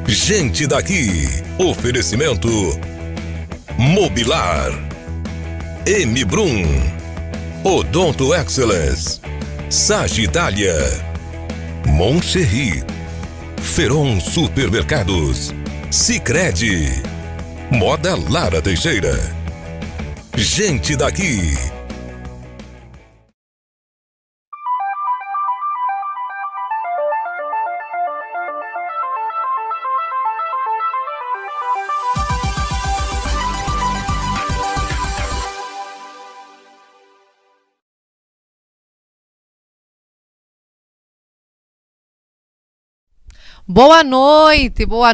Gente daqui. Oferecimento Mobilar, M. Brum, Odonto Excellence, Sagitalia, Moncherry, Feron Supermercados, Sicredi, Moda Lara Teixeira. Gente daqui. Boa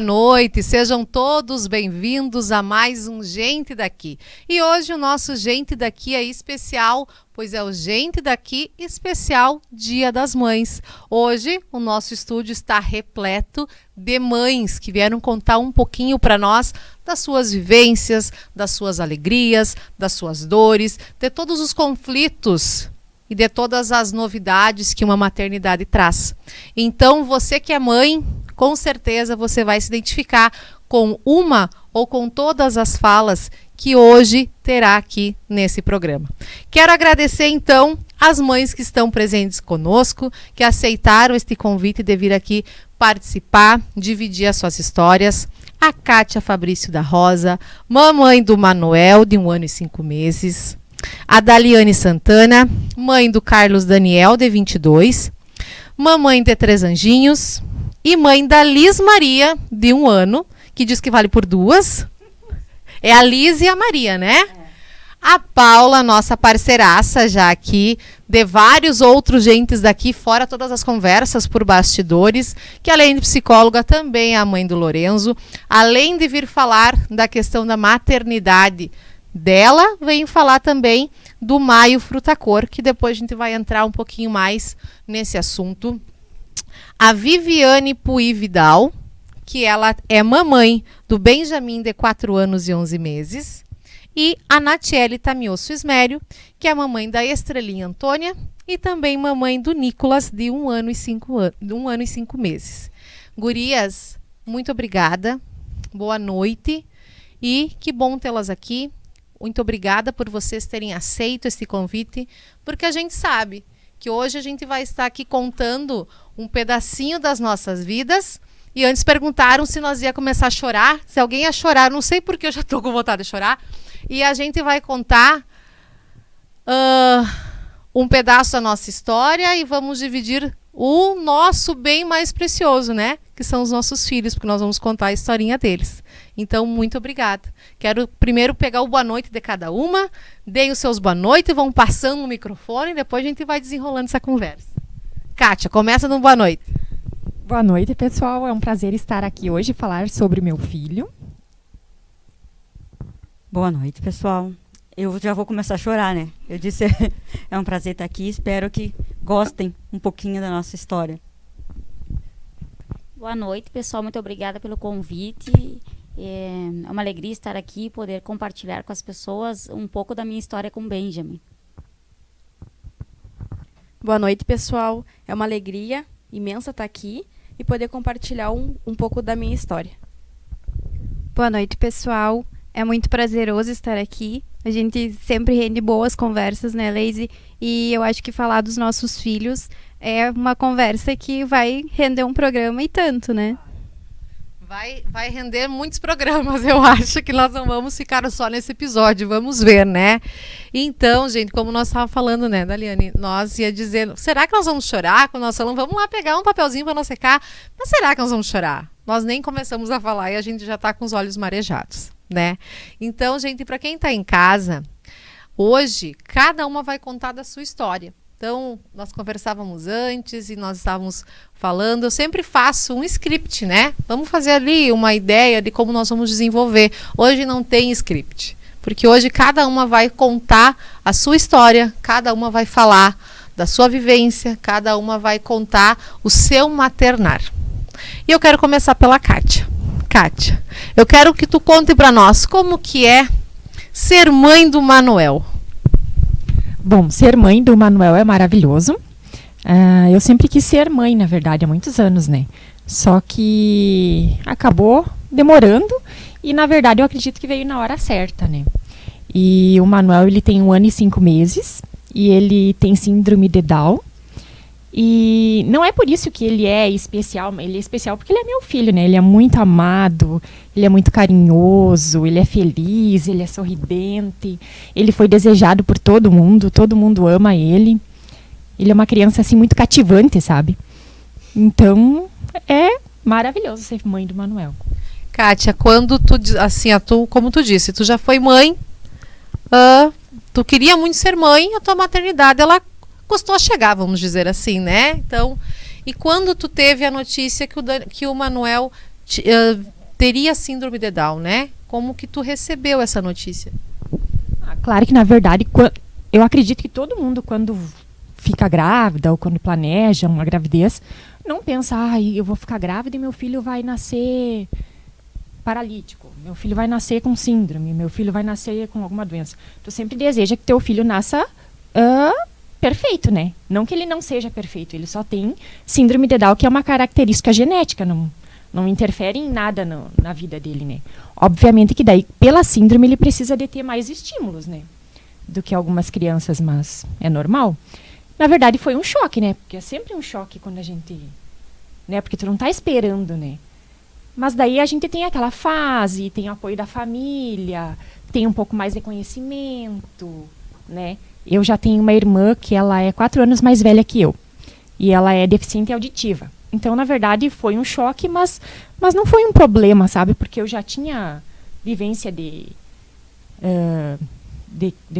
noite, sejam todos bem-vindos a mais um Gente Daqui. E hoje o nosso Gente Daqui é especial, pois é o Gente Daqui especial Dia das Mães. Hoje o nosso estúdio está repleto de mães que vieram contar um pouquinho para nós das suas vivências, das suas alegrias, das suas dores, de todos os conflitos e de todas as novidades que uma maternidade traz. Então, você que é mãe, com certeza você vai se identificar com uma ou com todas as falas que hoje terá aqui nesse programa. Quero agradecer então as mães que estão presentes conosco, que aceitaram este convite de vir aqui participar, dividir as suas histórias. A Kátia Fabrício da Rosa, mamãe do Manuel, de 1 ano e 5 meses. A Daliane Santana, mãe do Carlos Daniel, de 22. Mamãe de 3 anjinhos. E mãe da Liz Maria, de 1 ano, que diz que vale por 2. É a Liz e a Maria, né? A Paula, nossa parceiraça já aqui, de vários outros gentes daqui, fora todas as conversas por bastidores, que além de psicóloga também é a mãe do Lorenzo, além de vir falar da questão da maternidade dela, vem falar também do Maio Frutacor, que depois a gente vai entrar um pouquinho mais nesse assunto. A Viviane Pui Vidal, que ela é mamãe do Benjamin, de 4 anos e 11 meses. E a Natiele Tamioso Ismério, que é mamãe da Estrelinha Antônia e também mamãe do Nicolas, de 1 ano e 5 meses. Gurias, muito obrigada, boa noite e que bom tê-las aqui. Muito obrigada por vocês terem aceito esse convite, porque a gente sabe que hoje a gente vai estar aqui contando um pedacinho das nossas vidas. E antes perguntaram se nós ia começar a chorar, se alguém ia chorar, não sei porque eu já estou com vontade de chorar. E a gente vai contar um pedaço da nossa história e vamos dividir o nosso bem mais precioso, né? Que são os nossos filhos, porque nós vamos contar a historinha deles. Então, muito obrigada. Quero primeiro pegar o boa noite de cada uma, deem os seus boa noite, vão passando o microfone e depois a gente vai desenrolando essa conversa. Kátia, começa no boa noite. Boa noite, pessoal. É um prazer estar aqui hoje e falar sobre meu filho. Boa noite, pessoal. Eu já vou começar a chorar, né? Eu disse, é um prazer estar aqui. Espero que gostem um pouquinho da nossa história. Boa noite, pessoal. Muito obrigada pelo convite. É uma alegria estar aqui e poder compartilhar com as pessoas um pouco da minha história com o Benjamin. Boa noite, pessoal. É uma alegria imensa estar aqui e poder compartilhar um pouco da minha história. Boa noite, pessoal. É muito prazeroso estar aqui. A gente sempre rende boas conversas, né, Leise? E eu acho que falar dos nossos filhos é uma conversa que vai render um programa e tanto, né? Vai render muitos programas, eu acho que nós não vamos ficar só nesse episódio, vamos ver, né? Então, gente, como nós estávamos falando, né, Daliane, nós ia dizendo, será que nós vamos chorar? Quando nós falamos, vamos lá pegar um papelzinho para nós secar, mas será que nós vamos chorar? Nós nem começamos a falar e a gente já está com os olhos marejados, né? Então, gente, para quem está em casa, hoje, cada uma vai contar da sua história. Então, nós conversávamos antes e nós estávamos falando, eu sempre faço um script, né? Vamos fazer ali uma ideia de como nós vamos desenvolver. Hoje não tem script, porque hoje cada uma vai contar a sua história, cada uma vai falar da sua vivência, cada uma vai contar o seu maternar. E eu quero começar pela Kátia. Kátia, eu quero que tu conte para nós como que é ser mãe do Manuel. Bom, ser mãe do Manuel é maravilhoso. Eu sempre quis ser mãe, na verdade, há muitos anos, né? Só que acabou demorando e, na verdade, eu acredito que veio na hora certa, né? E o Manuel, ele tem 1 ano e 5 meses e ele tem síndrome de Down. E não é por isso que ele é especial porque ele é meu filho, né? Ele é muito amado, ele é muito carinhoso, ele é feliz, ele é sorridente, ele foi desejado por todo mundo ama ele. Ele é uma criança, assim, muito cativante, sabe? Então, é maravilhoso ser mãe do Manuel. Kátia, quando como tu disse, tu já foi mãe, tu queria muito ser mãe, a tua maternidade, ela custou a chegar, vamos dizer assim, né? Então, e quando tu teve a notícia que o Manuel teria síndrome de Down, né? Como que tu recebeu essa notícia? Claro que, na verdade, eu acredito que todo mundo, quando fica grávida ou quando planeja uma gravidez, não pensa, eu vou ficar grávida e meu filho vai nascer paralítico, meu filho vai nascer com síndrome, meu filho vai nascer com alguma doença. Tu sempre deseja que teu filho nasça perfeito, né? Não que ele não seja perfeito, ele só tem síndrome de Down, que é uma característica genética, não interfere em nada na vida dele, né? Obviamente que daí, pela síndrome, ele precisa de ter mais estímulos, né? Do que algumas crianças, mas é normal. Na verdade, foi um choque, né? Porque é sempre um choque quando a gente... né? Porque tu não tá esperando, né? Mas daí a gente tem aquela fase, tem o apoio da família, tem um pouco mais de conhecimento, né? Eu já tenho uma irmã que ela é 4 anos mais velha que eu. E ela é deficiente auditiva. Então, na verdade, foi um choque, mas não foi um problema, sabe? Porque eu já tinha vivência de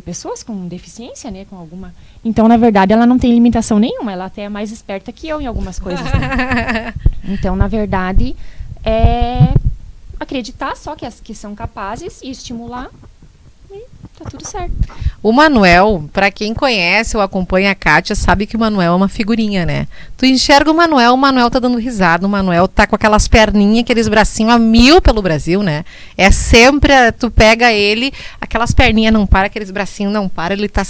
pessoas com deficiência, né? Com alguma... Então, na verdade, ela não tem limitação nenhuma. Ela até é mais esperta que eu em algumas coisas, né? Então, na verdade, é acreditar só que são capazes e estimular. Tá tudo certo. O Manuel, pra quem conhece ou acompanha a Kátia, sabe que o Manuel é uma figurinha, né? Tu enxerga o Manuel tá dando risada, o Manuel tá com aquelas perninhas, aqueles bracinhos a 1000 pelo Brasil, né? É sempre, tu pega ele, aquelas perninhas não param, aqueles bracinhos não param, ele tá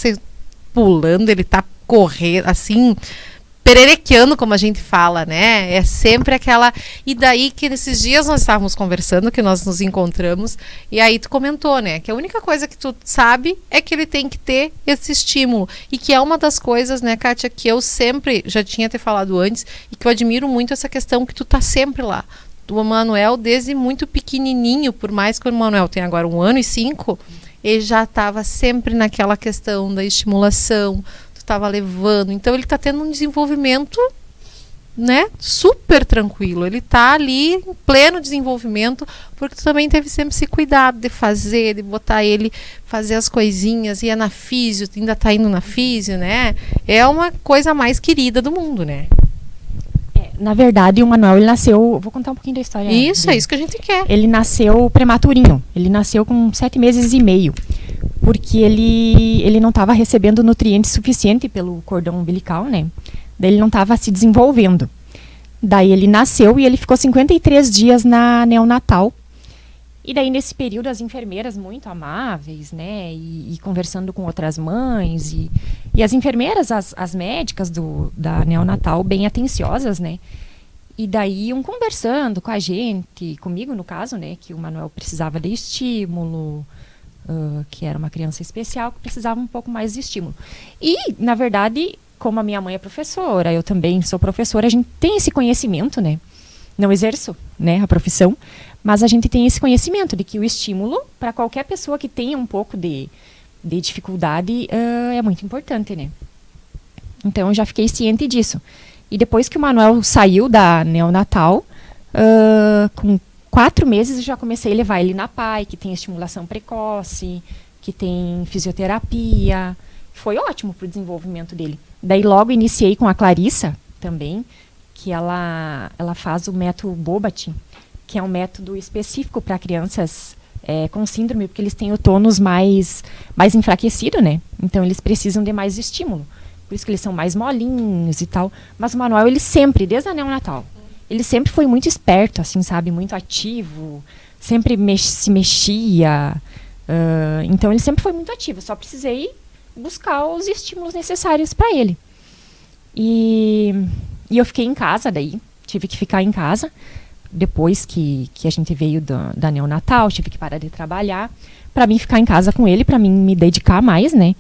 pulando, ele tá correndo, assim... pererequeando, como a gente fala, né? É sempre aquela... E daí que nesses dias nós estávamos conversando, que nós nos encontramos, e aí tu comentou, né? Que a única coisa que tu sabe é que ele tem que ter esse estímulo. E que é uma das coisas, né, Kátia, que eu sempre já tinha te falado antes, e que eu admiro muito essa questão que tu tá sempre lá. O Manuel, desde muito pequenininho, por mais que o Manuel tenha agora 1 ano e 5, ele já estava sempre naquela questão da estimulação, estava levando, então ele está tendo um desenvolvimento, né, super tranquilo, ele está ali em pleno desenvolvimento, porque tu também teve sempre esse cuidado de fazer, de botar ele fazer as coisinhas, ia na físio, ainda está indo na físio, né, é uma coisa mais querida do mundo, né. Na verdade, o Manuel, ele nasceu... Vou contar um pouquinho da história Isso, dele. é isso que a gente quer. Ele nasceu prematurinho. Ele nasceu com 7 meses e meio. Porque ele não estava recebendo nutrientes suficiente pelo cordão umbilical, né? Daí ele não estava se desenvolvendo. Daí ele nasceu e ele ficou 53 dias na neonatal. E daí, nesse período, as enfermeiras muito amáveis, né? E conversando com outras mães. E as enfermeiras, as médicas da neonatal, bem atenciosas, né? E daí, iam conversando com a gente, comigo, no caso, né? Que o Manuel precisava de estímulo, que era uma criança especial, que precisava um pouco mais de estímulo. E, na verdade, como a minha mãe é professora, eu também sou professora, a gente tem esse conhecimento, né? Não exerço, né, a profissão, mas a gente tem esse conhecimento de que o estímulo, para qualquer pessoa que tenha um pouco de dificuldade, é muito importante, né? Então, eu já fiquei ciente disso. E depois que o Manuel saiu da neonatal, com 4 meses, eu já comecei a levar ele na PAI, que tem estimulação precoce, que tem fisioterapia. Foi ótimo para o desenvolvimento dele. Daí, logo, iniciei com a Clarissa, também, que ela faz o método Bobat, que é um método específico para crianças com síndrome, porque eles têm o tônus mais enfraquecido, né? Então, eles precisam de mais estímulo. Por isso que eles são mais molinhos e tal. Mas o Manuel, ele sempre, desde a neonatal, ele sempre foi muito esperto, assim, sabe? Muito ativo, sempre se mexia. Então, ele sempre foi muito ativo. Só precisei buscar os estímulos necessários para ele. E eu fiquei em casa daí, tive que ficar em casa. Depois que a gente veio da neonatal, tive que parar de trabalhar para mim ficar em casa com ele, para mim me dedicar mais, né,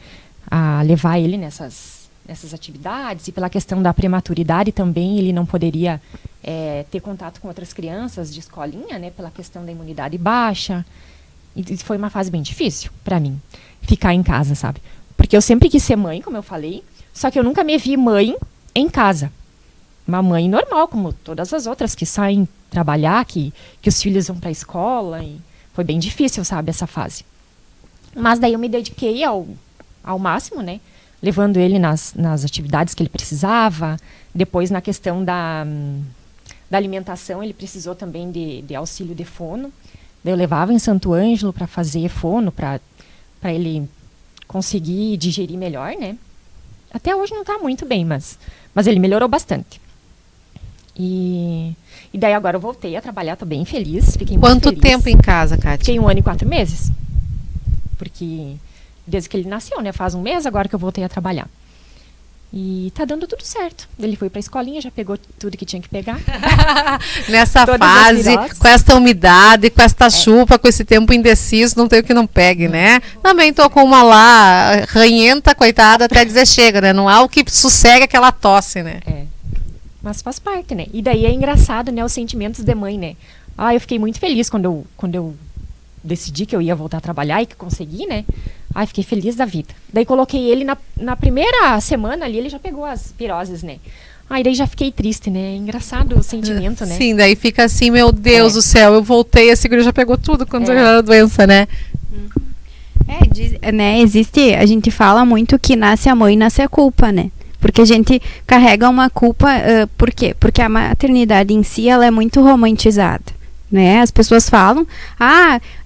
a levar ele nessas atividades. E pela questão da prematuridade também, ele não poderia ter contato com outras crianças de escolinha, né, pela questão da imunidade baixa. E foi uma fase bem difícil para mim ficar em casa, sabe? Porque eu sempre quis ser mãe, como eu falei, só que eu nunca me vi mãe em casa. Uma mãe normal, como todas as outras que saem trabalhar, que os filhos vão para a escola. E foi bem difícil, sabe, essa fase. Mas daí eu me dediquei ao máximo, né? Levando ele nas atividades que ele precisava. Depois, na questão da alimentação, ele precisou também de auxílio de fono. Daí eu levava em Santo Ângelo para fazer fono, para ele conseguir digerir melhor, né? Até hoje não está muito bem, mas ele melhorou bastante. E daí agora eu voltei a trabalhar, estou bem feliz. Fiquei muito Quanto feliz. tempo em casa, Kátia? Fiquei 1 ano e 4 meses. Porque desde que ele nasceu, né? Faz 1 mês agora que eu voltei a trabalhar. E tá dando tudo certo. Ele foi pra escolinha, já pegou tudo que tinha que pegar. Nessa Todas as fase, viroses. com esta umidade, com esta chuva, com esse tempo indeciso, não tem o que não pegue, né? Também tô com uma lá, ranhenta, coitada, até dizer chega, né? Não há o que sossega aquela tosse, né? Mas faz parte, né? E daí é engraçado, né? Os sentimentos de mãe, né? Eu fiquei muito feliz quando eu decidi que eu ia voltar a trabalhar e que consegui, né? Fiquei feliz da vida. Daí coloquei ele na primeira semana ali, ele já pegou as viroses, né? Daí já fiquei triste, né? Engraçado o sentimento, né? Sim, daí fica assim, meu Deus do céu, eu voltei, a segura já pegou tudo quando era a doença, né? Existe, a gente fala muito que nasce a mãe, nasce a culpa, né? Porque a gente carrega uma culpa, por quê? Porque a maternidade em si, ela é muito romantizada, né? As pessoas falam,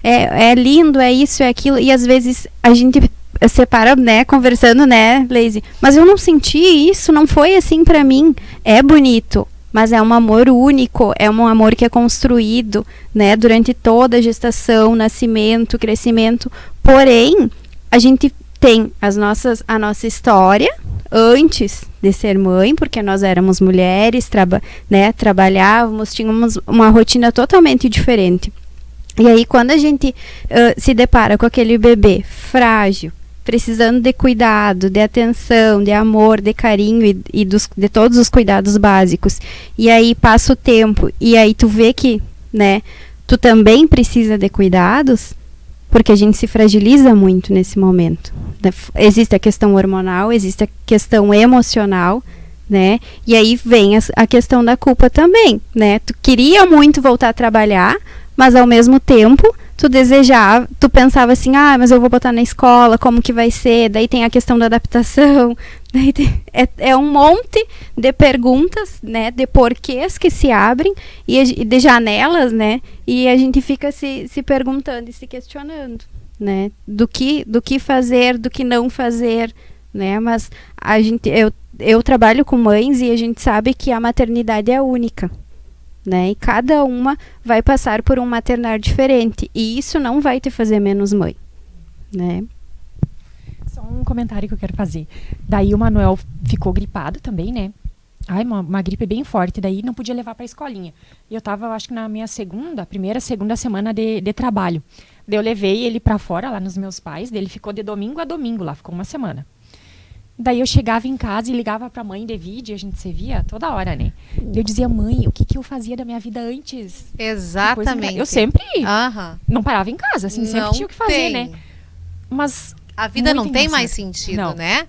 é lindo, é isso, é aquilo, e às vezes a gente separa, né, conversando, né, Leise? Mas eu não senti isso, não foi assim pra mim. É bonito, mas é um amor único, é um amor que é construído, né, durante toda a gestação, nascimento, crescimento. Porém, a gente tem a nossa história antes de ser mãe, porque nós éramos mulheres, trabalhávamos, tínhamos uma rotina totalmente diferente. E aí, quando a gente se depara com aquele bebê frágil, precisando de cuidado, de atenção, de amor, de carinho e de todos os cuidados básicos, e aí passa o tempo, e aí tu vê que, né, tu também precisa de cuidados, porque a gente se fragiliza muito nesse momento. Existe a questão hormonal, existe a questão emocional, né? E aí vem a questão da culpa também, né? Tu queria muito voltar a trabalhar, mas ao mesmo tempo tu pensava assim, mas eu vou botar na escola, como que vai ser? Daí tem a questão da adaptação, daí é um monte de perguntas, né, de porquês que se abrem e de janelas, né, e a gente fica se perguntando e se questionando, né, do que fazer, do que não fazer, né, mas eu trabalho com mães e a gente sabe que a maternidade é única, né? E cada uma vai passar por um maternar diferente. E isso não vai te fazer menos mãe, né? Só um comentário que eu quero fazer. Daí o Manuel ficou gripado também, né? Uma gripe bem forte. Daí não podia levar para a escolinha. E eu tava, acho que na minha segunda semana de trabalho. Daí eu levei ele para fora, lá nos meus pais. Daí ele ficou de domingo a domingo lá. Ficou 1 semana. Daí eu chegava em casa e ligava pra mãe de vídeo, a gente se via toda hora, né? Eu dizia, mãe, o que eu fazia da minha vida antes? Exatamente. Eu sempre não parava em casa, assim, sempre tinha o que fazer, né? Mas a vida não tem engraçado. mais sentido, né?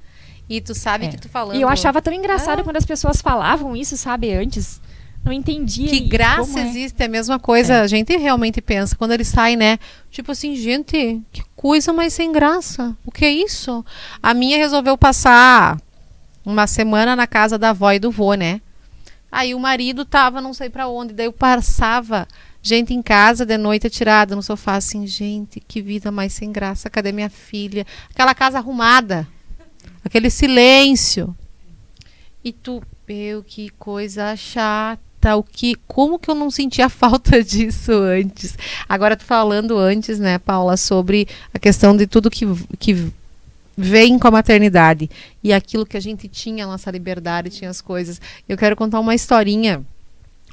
E tu sabe que tu falando... E eu achava tão engraçado quando as pessoas falavam isso, sabe, antes. Não entendia. Que graça existe, é a mesma coisa. A gente realmente pensa, quando ele sai, né? Tipo assim, gente, que coisa mais sem graça. O que é isso? A minha resolveu passar 1 semana na casa da avó e do vô, né? Aí o marido tava não sei pra onde. Daí eu passava gente em casa de noite atirada no sofá, assim, gente, que vida mais sem graça. Cadê minha filha? Aquela casa arrumada. Aquele silêncio. E tu, meu, que coisa chata. Como que eu não sentia falta disso antes? Agora tu falando antes, né, Paula, sobre a questão de tudo que vem com a maternidade e aquilo que a gente tinha, a nossa liberdade, tinha as coisas. Eu quero contar uma historinha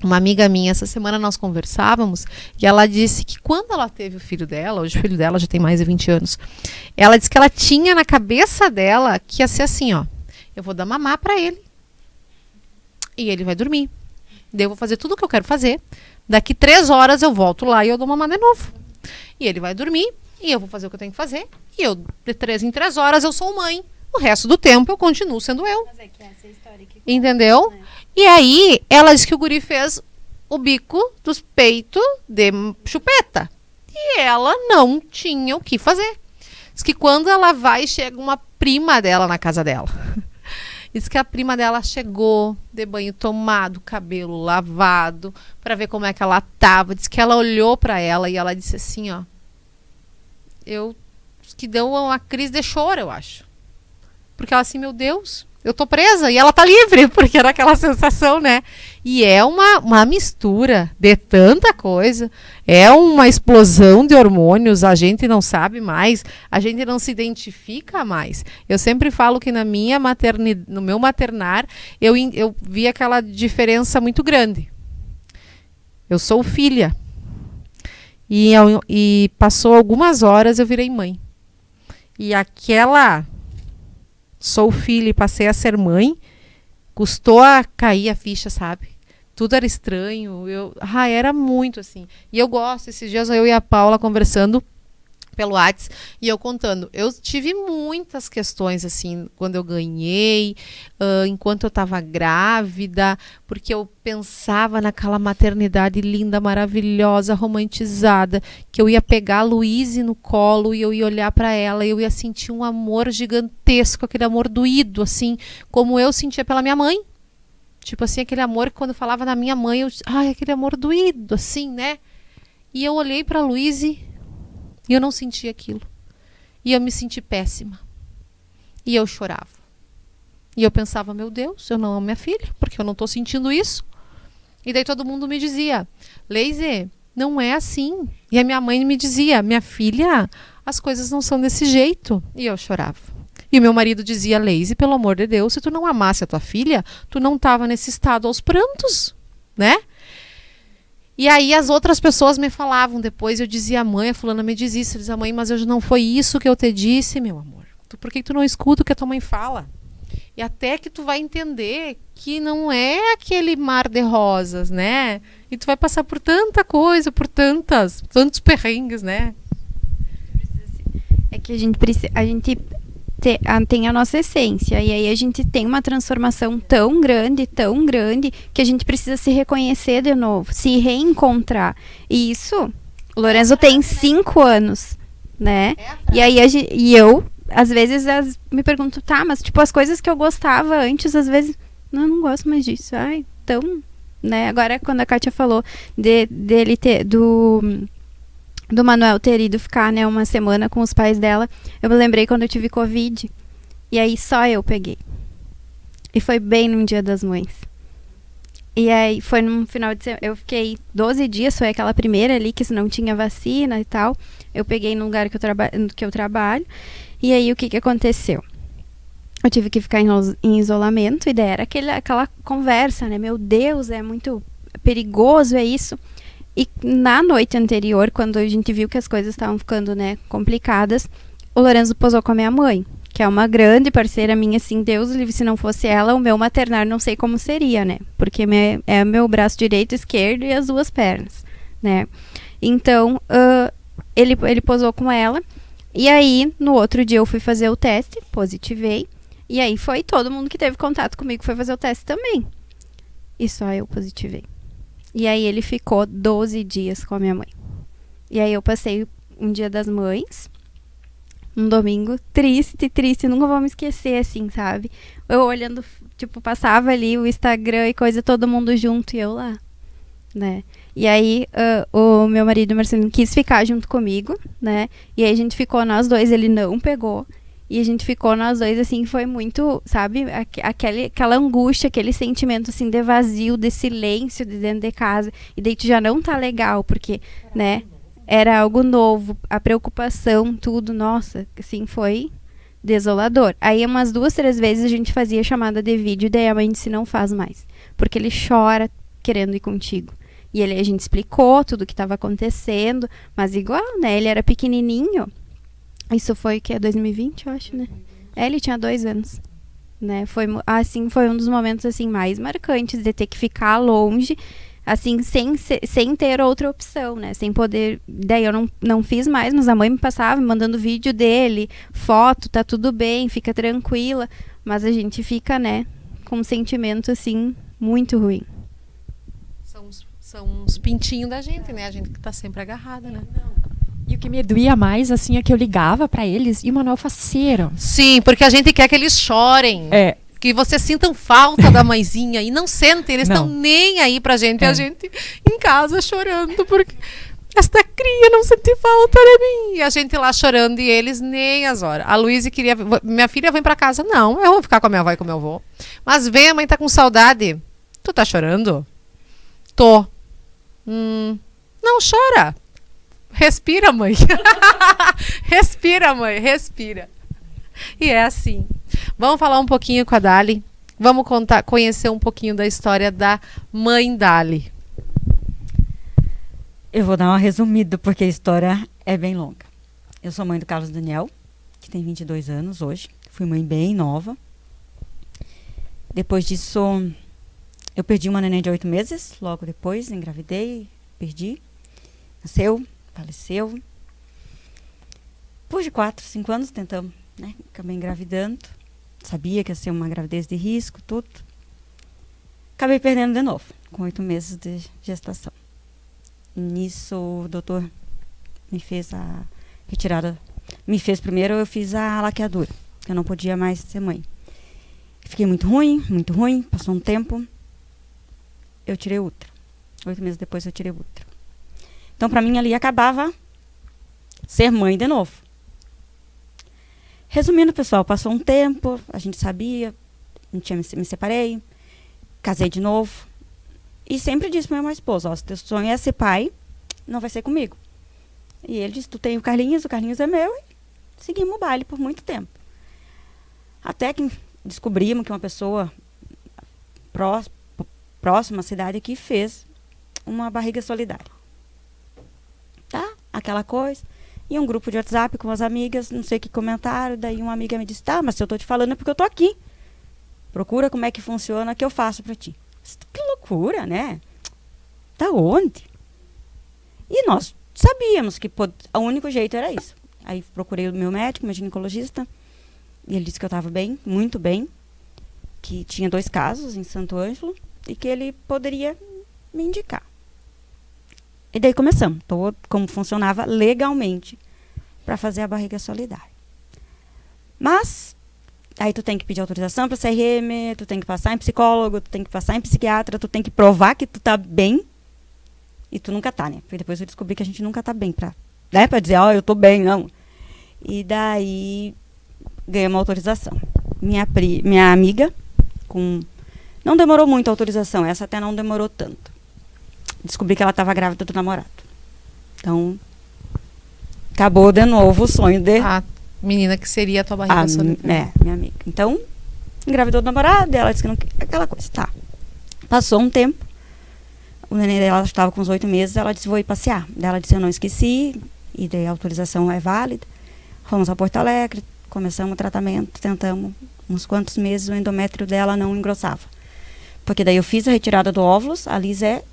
Uma amiga minha, essa semana nós conversávamos e ela disse que quando ela teve o filho dela, hoje o filho dela já tem mais de 20 anos, ela disse que ela tinha na cabeça dela que ia ser assim, ó, eu vou dar mamar pra ele e ele vai dormir. Daí eu vou fazer tudo o que eu quero fazer, daqui 3 horas eu volto lá e eu dou mamar de novo. E ele vai dormir e eu vou fazer o que eu tenho que fazer e eu, de 3 em 3 horas eu sou mãe. O resto do tempo eu continuo sendo eu. Mas é que essa é a história que... Entendeu? E aí, ela disse que o guri fez o bico dos peitos de chupeta. E ela não tinha o que fazer. Diz que quando ela vai, chega uma prima dela na casa dela. Diz que a prima dela chegou de banho tomado, cabelo lavado, para ver como é que ela tava. Diz que ela olhou para ela e ela disse assim, ó. Diz que deu uma crise de choro, eu acho. Porque ela assim, meu Deus, eu tô presa e ela tá livre, porque era aquela sensação, né? E é uma mistura de tanta coisa, é uma explosão de hormônios, a gente não sabe mais, a gente não se identifica mais. Eu sempre falo que na minha no meu maternar, eu vi aquela diferença muito grande. Eu sou filha. E passou algumas horas, eu virei mãe. E aquela... Sou filha e passei a ser mãe, custou a cair a ficha, sabe? Tudo era estranho, era muito assim. E eu gosto, esses dias eu e a Paula conversando pelo WhatsApp e eu contando. Eu tive muitas questões assim, quando eu ganhei, enquanto eu estava grávida, porque eu pensava naquela maternidade linda, maravilhosa, romantizada, que eu ia pegar a Luíse no colo e eu ia olhar para ela e eu ia sentir um amor gigantesco, aquele amor doído, assim, como eu sentia pela minha mãe. Tipo assim, aquele amor que quando eu falava na minha mãe, aquele amor doído, assim, né? E eu olhei para a Luíse e eu não senti aquilo. E eu me senti péssima. E eu chorava. E eu pensava, meu Deus, eu não amo minha filha, porque eu não estou sentindo isso. E daí todo mundo me dizia, Leise, não é assim. E a minha mãe me dizia, minha filha, as coisas não são desse jeito. E eu chorava. E o meu marido dizia, Leise, pelo amor de Deus, se tu não amasse a tua filha, tu não estava nesse estado aos prantos, né? E aí as outras pessoas me falavam depois, eu dizia, mãe, a fulana me diz isso, eu dizia, mãe, mas hoje não foi isso que eu te disse, meu amor. Por que tu não escuta o que a tua mãe fala? E até que tu vai entender que não é aquele mar de rosas, né? E tu vai passar por tanta coisa, por tantos perrengues, né? É que a gente tem a nossa essência, e aí a gente tem uma transformação tão grande, que a gente precisa se reconhecer de novo, se reencontrar. E isso, o Lorenzo tem 5 anos, né? E aí eu, às vezes, me pergunto, tá, mas tipo, as coisas que eu gostava antes, às vezes, não gosto mais disso. Então, né? Agora, quando a Kátia falou dele ter, do Manuel ter ido ficar, né, uma semana com os pais dela, eu me lembrei quando eu tive Covid. E aí só eu peguei. E foi bem no Dia das Mães. E aí foi num final de semana. Eu fiquei 12 dias, foi aquela primeira ali que não tinha vacina e tal. Eu peguei no lugar que eu trabalho. E aí o que aconteceu? Eu tive que ficar em isolamento. E daí era aquela conversa, né? Meu Deus, é muito perigoso, é isso. E na noite anterior, quando a gente viu que as coisas estavam ficando, né, complicadas, o Lorenzo posou com a minha mãe, que é uma grande parceira minha, assim, Deus livre, se não fosse ela, o meu maternar não sei como seria, né, porque é meu braço direito, esquerdo e as 2 pernas, né. Então, ele posou com ela, e aí, no outro dia eu fui fazer o teste, positivei, e aí foi todo mundo que teve contato comigo foi fazer o teste também, e só eu positivei. E aí ele ficou 12 dias com a minha mãe. E aí eu passei um Dia das Mães, um domingo, triste, nunca vou me esquecer, assim, sabe? Eu olhando, tipo, passava ali o Instagram e coisa, todo mundo junto e eu lá, né? E aí o meu marido, Marcelino, quis ficar junto comigo, né? E aí a gente ficou nós dois, ele não pegou. E a gente ficou nós dois, assim, foi muito, sabe, aquela angústia, aquele sentimento, assim, de vazio, de silêncio de dentro de casa. E daí tu já não tá legal, porque, né, era algo novo, a preocupação, tudo, nossa, assim, foi desolador. Aí umas 2, 3 vezes a gente fazia chamada de vídeo, daí a mãe disse, não faz mais. Porque ele chora, querendo ir contigo. E a gente explicou tudo o que estava acontecendo, mas igual, né? Ele era pequenininho. Isso foi o que? 2020, eu acho, né? Ele tinha 2 anos. Né? Foi um dos momentos assim mais marcantes de ter que ficar longe, assim, sem ter outra opção, né? Sem poder. Daí eu não fiz mais, mas a mãe me passava mandando vídeo dele, foto, tá tudo bem, fica tranquila. Mas a gente fica, né, com um sentimento assim muito ruim. São uns pintinhos da gente, né? A gente que tá sempre agarrada, né? E o que me doía mais, assim, é que eu ligava pra eles e o Manuel faceiro. Sim, porque a gente quer que eles chorem. É. Que vocês sintam falta da mãezinha e não sentem, eles estão Não. nem aí pra gente. E É. a gente em casa chorando, porque esta cria não sente falta de mim. E a gente lá chorando e eles nem as horas. A Luísa queria... Minha filha vem pra casa. Não, eu vou ficar com a minha avó e com o meu avô. Mas vem, a mãe tá com saudade. Tu tá chorando? Tô. Não chora. Respira, mãe. Respira, mãe. Respira. E é assim. Vamos falar um pouquinho com a Dali. Vamos conhecer um pouquinho da história da mãe Dali. Eu vou dar uma resumida, porque a história é bem longa. Eu sou mãe do Carlos Daniel, que tem 22 anos hoje. Fui mãe bem nova. Depois disso, eu perdi uma neném de 8 meses. Logo depois, engravidei, perdi. Nasceu, faleceu. Depois de 4, 5 anos, tentamos, né? Acabei engravidando. Sabia que ia ser uma gravidez de risco, tudo. Acabei perdendo de novo, com 8 meses de gestação. Nisso, o doutor me fez a retirada. Primeiro, eu fiz a laqueadura, que eu não podia mais ser mãe. Fiquei muito ruim, passou um tempo. Eu tirei o útero. 8 meses depois, eu tirei o útero. Então, para mim, ali acabava ser mãe de novo. Resumindo, pessoal, passou um tempo, a gente sabia, me separei, casei de novo. E sempre disse para meu esposo, se teu sonho é ser pai, não vai ser comigo. E ele disse, tu tem o Carlinhos é meu, e seguimos o baile por muito tempo. Até que descobrimos que uma pessoa próxima à cidade aqui fez uma barriga solidária. Tá? Aquela coisa. E um grupo de WhatsApp com as amigas, não sei o que comentaram, daí uma amiga me disse, tá, mas se eu tô te falando é porque eu tô aqui. Procura como é que funciona, que eu faço pra ti. Que loucura, né? Da onde? E nós sabíamos que o único jeito era isso. Aí procurei o meu médico, meu ginecologista, e ele disse que eu estava bem, muito bem, que tinha 2 casos em Santo Ângelo e que ele poderia me indicar. E daí começamos, como funcionava legalmente para fazer a barriga solidária. Mas aí tu tem que pedir autorização para CRM, tu tem que passar em psicólogo, tu tem que passar em psiquiatra, tu tem que provar que tu tá bem. E tu nunca tá, né? Porque depois eu descobri que a gente nunca tá bem pra dizer, eu tô bem, não. E daí ganhei uma autorização. Minha amiga, não demorou muito a autorização, essa até não demorou tanto. Descobri que ela estava grávida do namorado. Então, acabou de novo o sonho de... A menina que seria a tua barriga solidária. Minha amiga. Então, engravidou do namorado, ela disse que não... Aquela coisa, tá. Passou um tempo, o neném dela estava com uns 8 meses, ela disse, vou ir passear. Ela disse, eu não esqueci, e daí a autorização é válida. Fomos a Porto Alegre, começamos o tratamento, tentamos uns quantos meses, o endométrio dela não engrossava. Porque daí eu fiz a retirada do óvulos, a Liz é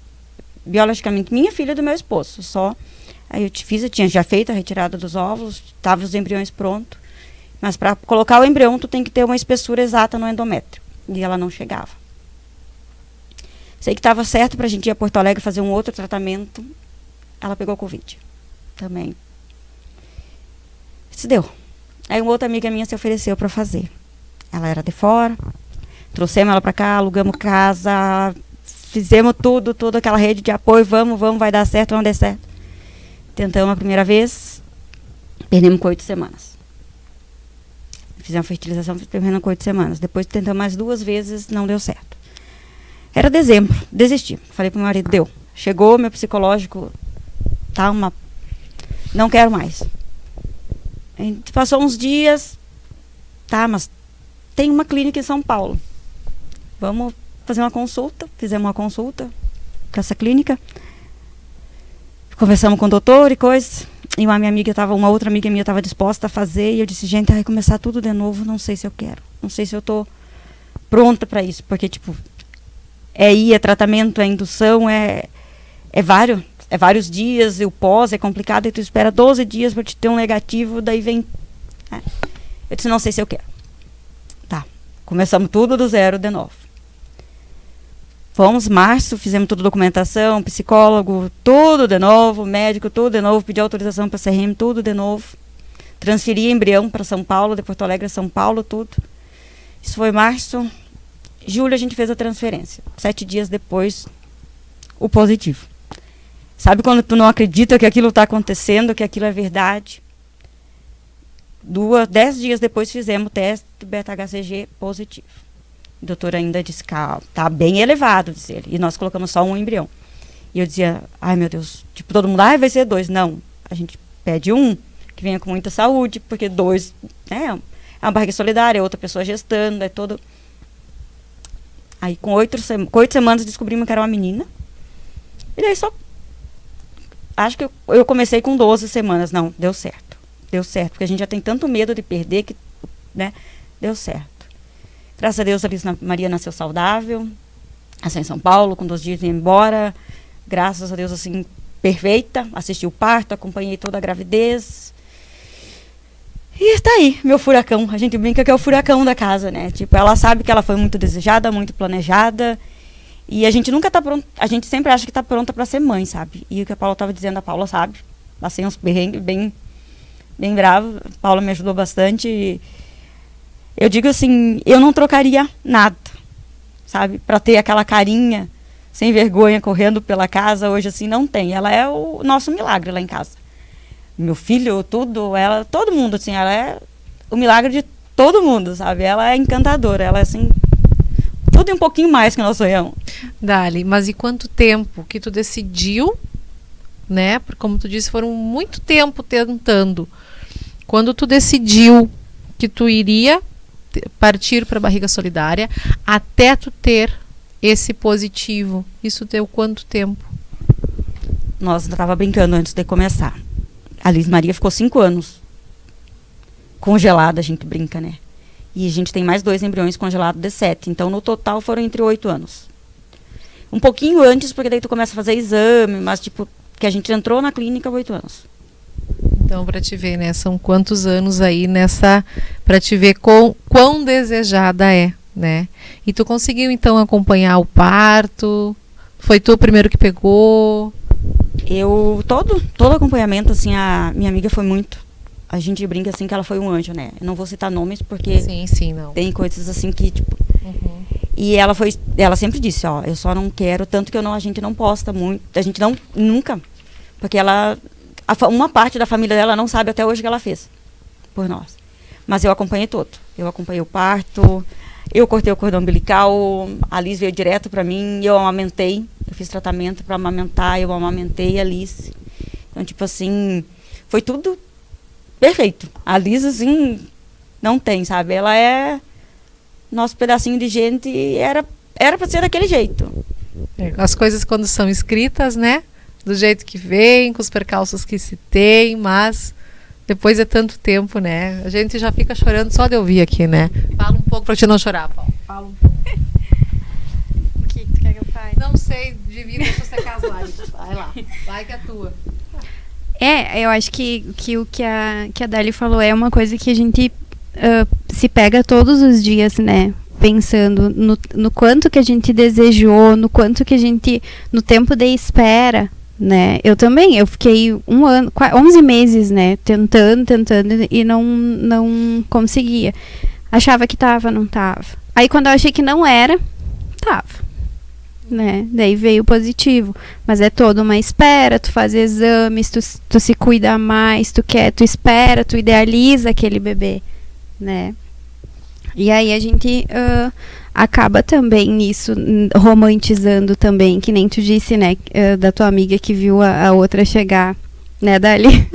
biologicamente minha filha do meu esposo, aí eu tinha já feito a retirada dos óvulos, estavam os embriões prontos, mas para colocar o embrião tu tem que ter uma espessura exata no endométrio, e ela não chegava. Sei que estava certo para a gente ir a Porto Alegre fazer um outro tratamento, ela pegou Covid também. Se deu. Aí uma outra amiga minha se ofereceu para fazer. Ela era de fora, trouxemos ela para cá, alugamos casa, fizemos toda aquela rede de apoio, vamos, vai dar certo, vamos dar certo. Tentamos a primeira vez, perdemos com 8 semanas. Fizemos a fertilização, perdemos com 8 semanas. Depois tentamos mais 2 vezes, não deu certo. Era dezembro, desisti. Falei pro meu marido, deu. Chegou meu psicológico, não quero mais. A gente passou uns dias, mas tem uma clínica em São Paulo. Vamos fazer uma consulta. Fizemos uma consulta. para essa clínica. Conversamos com o doutor e coisas. E uma outra amiga minha estava disposta a fazer. E eu disse, gente, vai começar tudo de novo. Não sei se eu quero. Não sei se eu estou pronta para isso. Porque, tipo, é tratamento, é indução, é vários dias. E o pós é complicado. E tu espera 12 dias para te ter um negativo. Daí vem... Eu disse, não sei se eu quero. Tá. Começamos tudo do zero de novo. Fomos, março, fizemos toda a documentação, psicólogo, tudo de novo, médico, tudo de novo, pedi autorização para CRM, tudo de novo. Transferi embrião para São Paulo, de Porto Alegre a São Paulo, tudo. Isso foi março. Julho a gente fez a transferência. 7 dias depois, o positivo. Sabe quando tu não acredita que aquilo está acontecendo, que aquilo é verdade? 10 dias depois fizemos o teste beta-HCG positivo. O doutor ainda disse que tá bem elevado, disse ele. E nós colocamos só um embrião. E eu dizia, ai meu Deus, tipo, todo mundo, vai ser 2. Não, a gente pede um, que venha com muita saúde, porque 2, né, é uma barriga solidária, outra pessoa gestando, é todo... Aí com 8 semanas descobrimos que era uma menina. E daí só... Acho que eu comecei com 12 semanas. Não, deu certo. Deu certo, porque a gente já tem tanto medo de perder que, né, deu certo. Graças a Deus, a Liz Maria nasceu saudável, nasceu em São Paulo, com 2 dias ia embora. Graças a Deus, assim, perfeita. Assisti o parto, acompanhei toda a gravidez. E está aí, meu furacão. A gente brinca que é o furacão da casa, né? Tipo, ela sabe que ela foi muito desejada, muito planejada. E a gente nunca tá pronta, a gente sempre acha que tá pronta para ser mãe, sabe? E o que a Paula estava dizendo, a Paula sabe. Passei uns perrengues bem bravo. A Paula me ajudou bastante. E eu digo assim, eu não trocaria nada, sabe? Para ter aquela carinha sem vergonha correndo pela casa, hoje assim não tem. Ela é o nosso milagre lá em casa. Meu filho, tudo, ela, todo mundo assim, ela é o milagre de todo mundo, sabe? Ela é encantadora, ela é assim, tudo e um pouquinho mais que nós sonhamos. Dali, mas e quanto tempo que tu decidiu, né? Porque como tu disse, foram muito tempo tentando. Quando tu decidiu que tu iria partir para a barriga solidária, até tu ter esse positivo, isso deu quanto tempo? Nós estava brincando antes de começar. A Liz Maria ficou 5 anos congelada, a gente brinca, né? E a gente tem mais 2 embriões congelados de 7. Então, no total, foram entre 8 anos. Um pouquinho antes, porque daí tu começa a fazer exame, mas, tipo, que a gente entrou na clínica 8 anos. Então, para te ver, né? São quantos anos aí nessa... Para te ver quão desejada é, né? E tu conseguiu, então, acompanhar o parto? Foi tu o primeiro que pegou? Todo acompanhamento, assim, a minha amiga foi muito... A gente brinca, assim, que ela foi um anjo, né? Eu não vou citar nomes, porque... Sim, não. Tem coisas, assim, que, tipo... Uhum. E ela sempre disse, ó, eu só não quero... Tanto que a gente não posta muito. A gente não... Nunca. Porque ela... Uma parte da família dela não sabe até hoje o que ela fez por nós. Mas eu acompanhei todo. Eu acompanhei o parto, eu cortei o cordão umbilical, a Liz veio direto para mim, eu amamentei. Eu fiz tratamento para amamentar, eu amamentei a Liz. Então, tipo assim, foi tudo perfeito. A Liz, assim, não tem, sabe? Ela é nosso pedacinho de gente e era para ser daquele jeito. As coisas quando são escritas, né? Do jeito que vem, com os percalços que se tem, mas depois é tanto tempo, né? A gente já fica chorando só de ouvir aqui, né? Fala um pouco pra te não chorar, Paulo. Fala um pouco. O que tu quer que eu fale? Não sei, divida se você casar. Vai lá, vai que é tua. Eu acho que o que a Dali falou é uma coisa que a gente se pega todos os dias, né? Pensando no quanto que a gente desejou, no quanto que a gente, no tempo de espera, né? Eu também, eu fiquei 1 ano, 11 meses, né? Tentando e não conseguia. Achava que tava, não tava. Aí quando eu achei que não era, tava, né? Daí veio positivo. Mas é toda uma espera, tu faz exames, tu se cuida mais, tu espera, tu idealiza aquele bebê, né? E aí a gente acaba também nisso, romantizando também, que nem tu disse, né, da tua amiga que viu a outra chegar, né, Dali?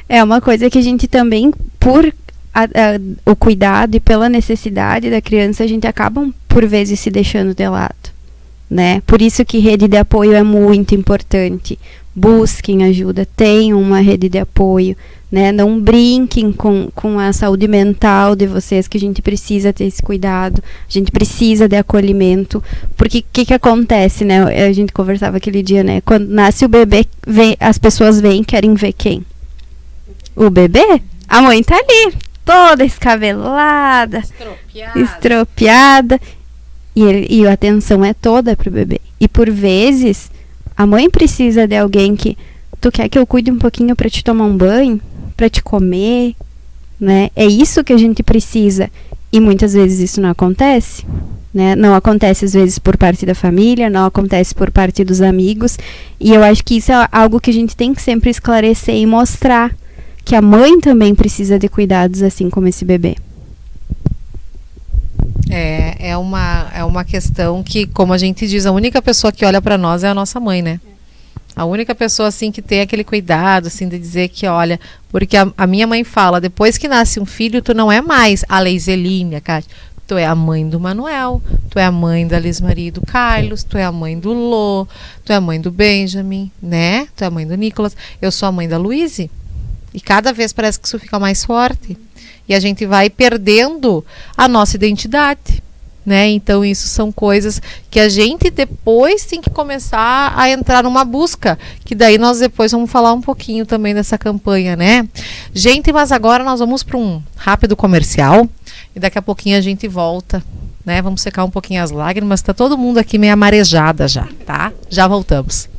É uma coisa que a gente também, por o cuidado e pela necessidade da criança, a gente acaba por vezes se deixando de lado, né? Por isso que rede de apoio é muito importante. Busquem ajuda, tenham uma rede de apoio, né? Não brinquem com a saúde mental de vocês, que a gente precisa ter esse cuidado, a gente precisa de acolhimento, porque o que acontece, né? A gente conversava aquele dia, né? Quando nasce o bebê, as pessoas vêm, querem ver quem? O bebê? A mãe tá ali, toda escabelada, estropiada, e a atenção é toda pro bebê. E por vezes a mãe precisa de alguém que tu quer que eu cuide um pouquinho para te tomar um banho, para te comer, né? É isso que a gente precisa. E muitas vezes isso não acontece, né? Não acontece às vezes por parte da família, não acontece por parte dos amigos. E eu acho que isso é algo que a gente tem que sempre esclarecer e mostrar que a mãe também precisa de cuidados assim como esse bebê. É uma questão que, como a gente diz, a única pessoa que olha para nós é a nossa mãe, né? A única pessoa, assim, que tem aquele cuidado, assim, de dizer que, olha, porque a minha mãe fala, depois que nasce um filho, tu não é mais a Leiseline, Kátia. Tu é a mãe do Manuel, tu é a mãe da Liz Maria e do Carlos, tu é a mãe do Lô, tu é a mãe do Benjamin, né? Tu é a mãe do Nicolas. Eu sou a mãe da Luíse. E cada vez parece que isso fica mais forte. E a gente vai perdendo a nossa identidade, né? Então isso são coisas que a gente depois tem que começar a entrar numa busca, que daí nós depois vamos falar um pouquinho também dessa campanha, né? Gente, mas agora nós vamos para um rápido comercial e daqui a pouquinho a gente volta, né? Vamos secar um pouquinho as lágrimas, tá todo mundo aqui meio amarejada já, tá? Já voltamos.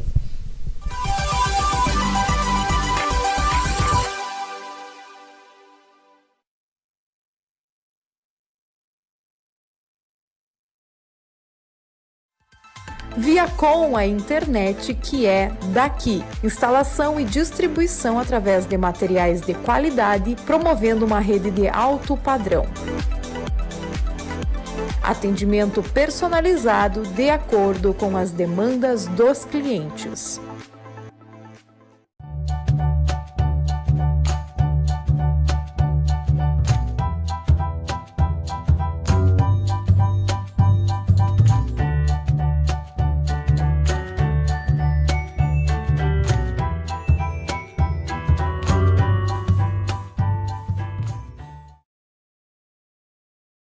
Viacom, a internet que é daqui. Instalação e distribuição através de materiais de qualidade, promovendo uma rede de alto padrão. Atendimento personalizado de acordo com as demandas dos clientes.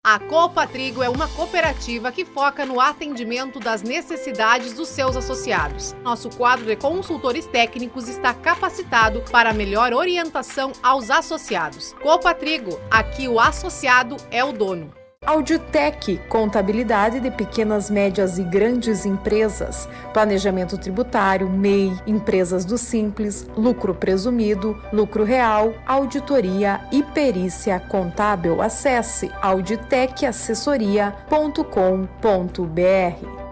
A Copa Trigo é uma cooperativa que foca no atendimento das necessidades dos seus associados. Nosso quadro de consultores técnicos está capacitado para melhor orientação aos associados. Copa Trigo, aqui o associado é o dono. Auditec, contabilidade de pequenas, médias e grandes empresas, planejamento tributário, MEI, empresas do Simples, lucro presumido, lucro real, auditoria e perícia contábil. Acesse auditecassessoria.com.br.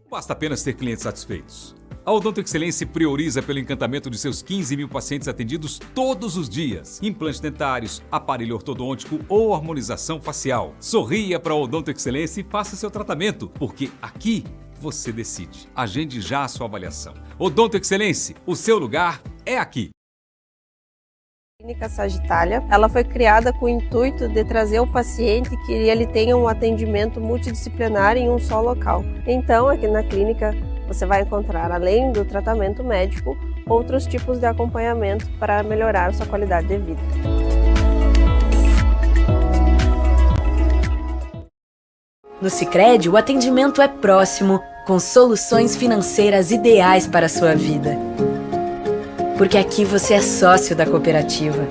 Basta apenas ter clientes satisfeitos. A Odonto Excelência prioriza pelo encantamento de seus 15 mil pacientes atendidos todos os dias. Implantes dentários, aparelho ortodôntico ou harmonização facial. Sorria para a Odonto Excelência e faça seu tratamento, porque aqui você decide. Agende já a sua avaliação. Odonto Excelência, o seu lugar é aqui. A Clínica Sagitália, ela foi criada com o intuito de trazer o paciente que ele tenha um atendimento multidisciplinar em um só local. Então, aqui na clínica, você vai encontrar, além do tratamento médico, outros tipos de acompanhamento para melhorar sua qualidade de vida. No Sicredi, o atendimento é próximo, com soluções financeiras ideais para a sua vida. Porque aqui você é sócio da cooperativa.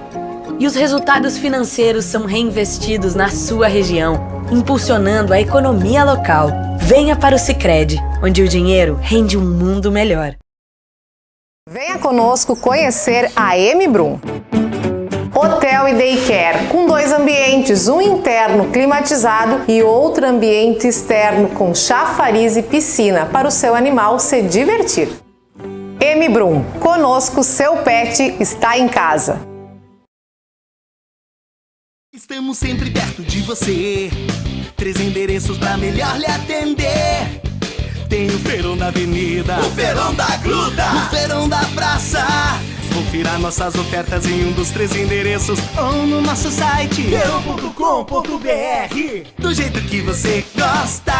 E os resultados financeiros são reinvestidos na sua região, impulsionando a economia local. Venha para o Sicredi, onde o dinheiro rende um mundo melhor. Venha conosco conhecer a M-Brum. Hotel e Daycare, com 2 ambientes, um interno climatizado e outro ambiente externo com chafariz e piscina para o seu animal se divertir. M-Brum, conosco seu pet está em casa. Estamos sempre perto de você. 3 endereços pra melhor lhe atender. Tem o Feirão da Avenida, o Feirão da Gruta, o Feirão da Praça. Confira nossas ofertas em um dos 3 endereços ou no nosso site feirão.com.br, do jeito que você gosta.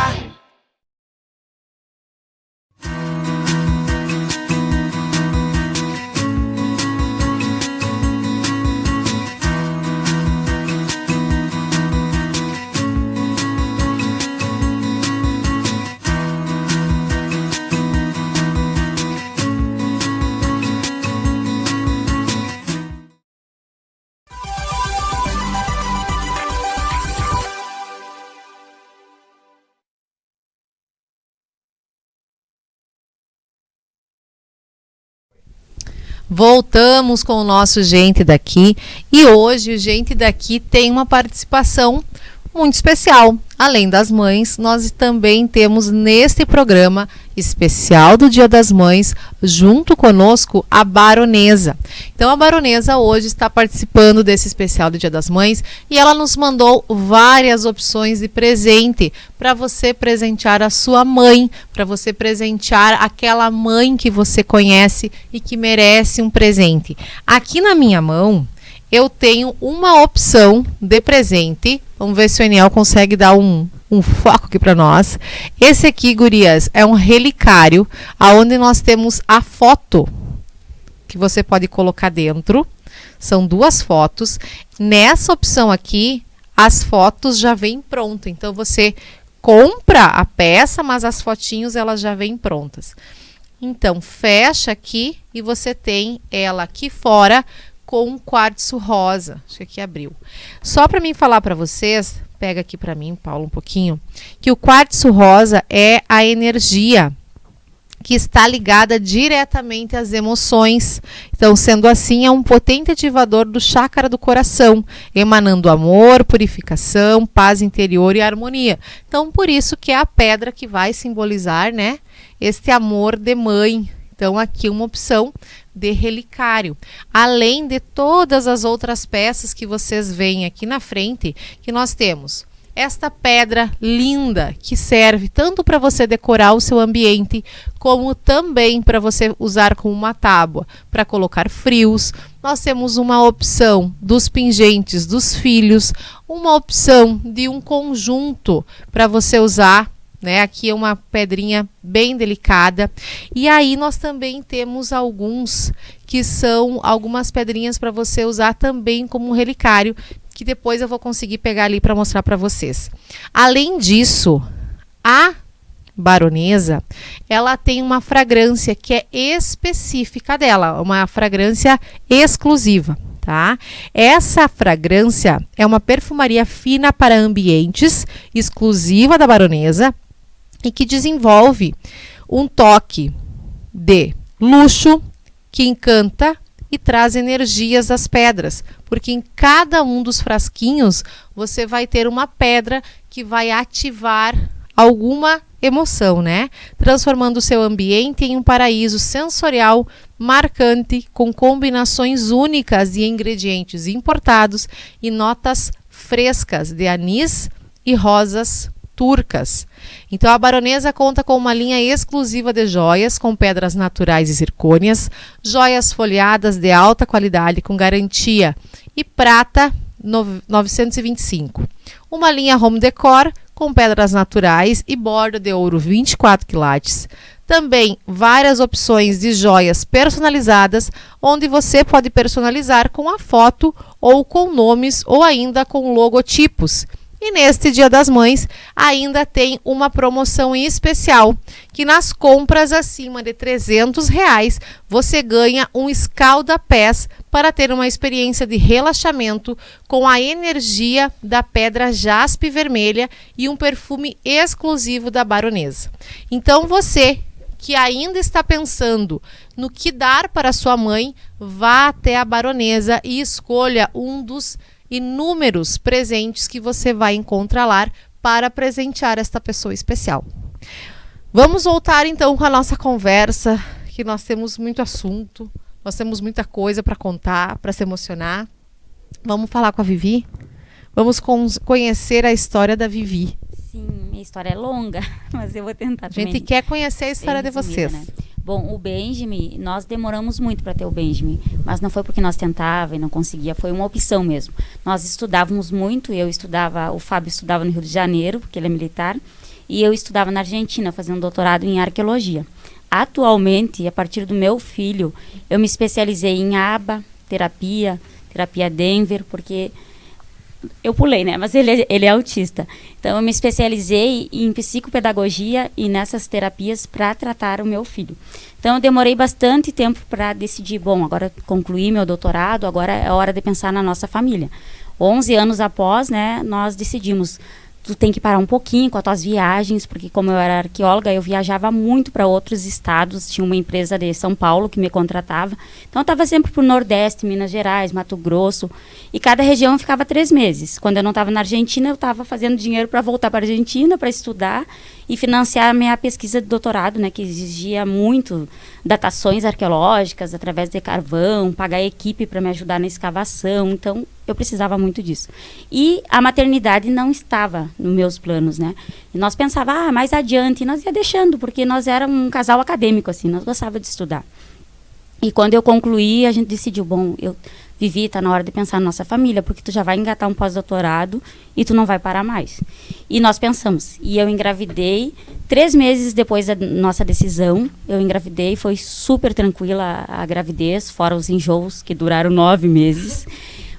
Voltamos com o nosso Gente Daqui e hoje o Gente Daqui tem uma participação muito especial. Além das mães, nós também temos neste programa especial do Dia das Mães, junto conosco, a Baronesa. Então a Baronesa hoje está participando desse especial do Dia das Mães e ela nos mandou várias opções de presente para você presentear a sua mãe, para você presentear aquela mãe que você conhece e que merece um presente. Aqui na minha mão eu tenho uma opção de presente. Vamos ver se o Eniel consegue dar um foco aqui para nós. Esse aqui, gurias, é um relicário, onde nós temos a foto que você pode colocar dentro. São 2 fotos. Nessa opção aqui, as fotos já vêm prontas. Então, você compra a peça, mas as fotinhos elas já vêm prontas. Então, fecha aqui e você tem ela aqui fora com um quartzo rosa. Acho que aqui abriu. Só para mim falar para vocês, pega aqui para mim, Paulo, um pouquinho, que o quartzo rosa é a energia que está ligada diretamente às emoções. Então, sendo assim, é um potente ativador do chácara do coração, emanando amor, purificação, paz interior e harmonia. Então, por isso que é a pedra que vai simbolizar, né, este amor de mãe. Então, aqui uma opção de relicário, além de todas as outras peças que vocês veem aqui na frente, que nós temos esta pedra linda, que serve tanto para você decorar o seu ambiente, como também para você usar como uma tábua, para colocar frios. Nós temos uma opção dos pingentes dos filhos, uma opção de um conjunto para você usar, né? Aqui é uma pedrinha bem delicada. E aí nós também temos alguns que são algumas pedrinhas para você usar também como relicário, que depois eu vou conseguir pegar ali para mostrar para vocês. Além disso, a Baronesa, ela tem uma fragrância que é específica dela, uma fragrância exclusiva. Tá? Essa fragrância é uma perfumaria fina para ambientes, exclusiva da Baronesa, e que desenvolve um toque de luxo que encanta e traz energias das pedras, porque em cada um dos frasquinhos você vai ter uma pedra que vai ativar alguma emoção, né? Transformando o seu ambiente em um paraíso sensorial marcante, com combinações únicas de ingredientes importados e notas frescas de anis e rosas turcas. Então a Baronesa conta com uma linha exclusiva de joias com pedras naturais e zircônias, joias folheadas de alta qualidade com garantia e prata 925. Uma linha home decor com pedras naturais e borda de ouro 24 quilates. Também várias opções de joias personalizadas, onde você pode personalizar com a foto ou com nomes ou ainda com logotipos. E neste Dia das Mães ainda tem uma promoção em especial, que nas compras acima de R$300 você ganha um escalda-pés para ter uma experiência de relaxamento com a energia da pedra jaspe vermelha e um perfume exclusivo da Baronesa. Então você que ainda está pensando no que dar para sua mãe, vá até a Baronesa e escolha um dos inúmeros presentes que você vai encontrar lá para presentear esta pessoa especial. Vamos voltar então com a nossa conversa, que nós temos muito assunto, nós temos muita coisa para contar, para se emocionar. Vamos falar com a Vivi? vamos conhecer a história da Vivi. Sim, minha história é longa, mas eu vou tentar A gente também. quer conhecer a história de Resumida, vocês. né? Bom, o Benjamin, nós demoramos muito para ter o Benjamin, mas não foi porque nós tentava e não conseguia, foi uma opção mesmo. Nós estudávamos muito, o Fábio estudava no Rio de Janeiro, porque ele é militar, e eu estudava na Argentina, fazendo um doutorado em arqueologia. Atualmente, a partir do meu filho, eu me especializei em ABA, terapia Denver, porque eu pulei, né? Mas ele é autista. Então, eu me especializei em psicopedagogia e nessas terapias para tratar o meu filho. Então, eu demorei bastante tempo para decidir, bom, agora concluí meu doutorado, agora é hora de pensar na nossa família. 11 anos após, né, nós decidimos, tu tem que parar um pouquinho com as tuas viagens, porque como eu era arqueóloga, eu viajava muito para outros estados, tinha uma empresa de São Paulo que me contratava, então eu estava sempre para o Nordeste, Minas Gerais, Mato Grosso, e cada região eu ficava 3 meses. Quando eu não estava na Argentina, eu estava fazendo dinheiro para voltar para a Argentina, para estudar e financiar a minha pesquisa de doutorado, né, que exigia muito datações arqueológicas através de carvão, pagar equipe para me ajudar na escavação, então eu precisava muito disso. E a maternidade não estava nos meus planos, né? E nós pensávamos, mais adiante, e nós ia deixando, porque nós éramos um casal acadêmico, assim, nós gostávamos de estudar. E quando eu concluí, a gente decidiu, bom, Vivi, tá na hora de pensar na nossa família, porque tu já vai engatar um pós-doutorado e tu não vai parar mais. E nós pensamos, e eu engravidei, 3 meses depois da nossa decisão, eu engravidei, foi super tranquila a gravidez, fora os enjoos que duraram 9 meses.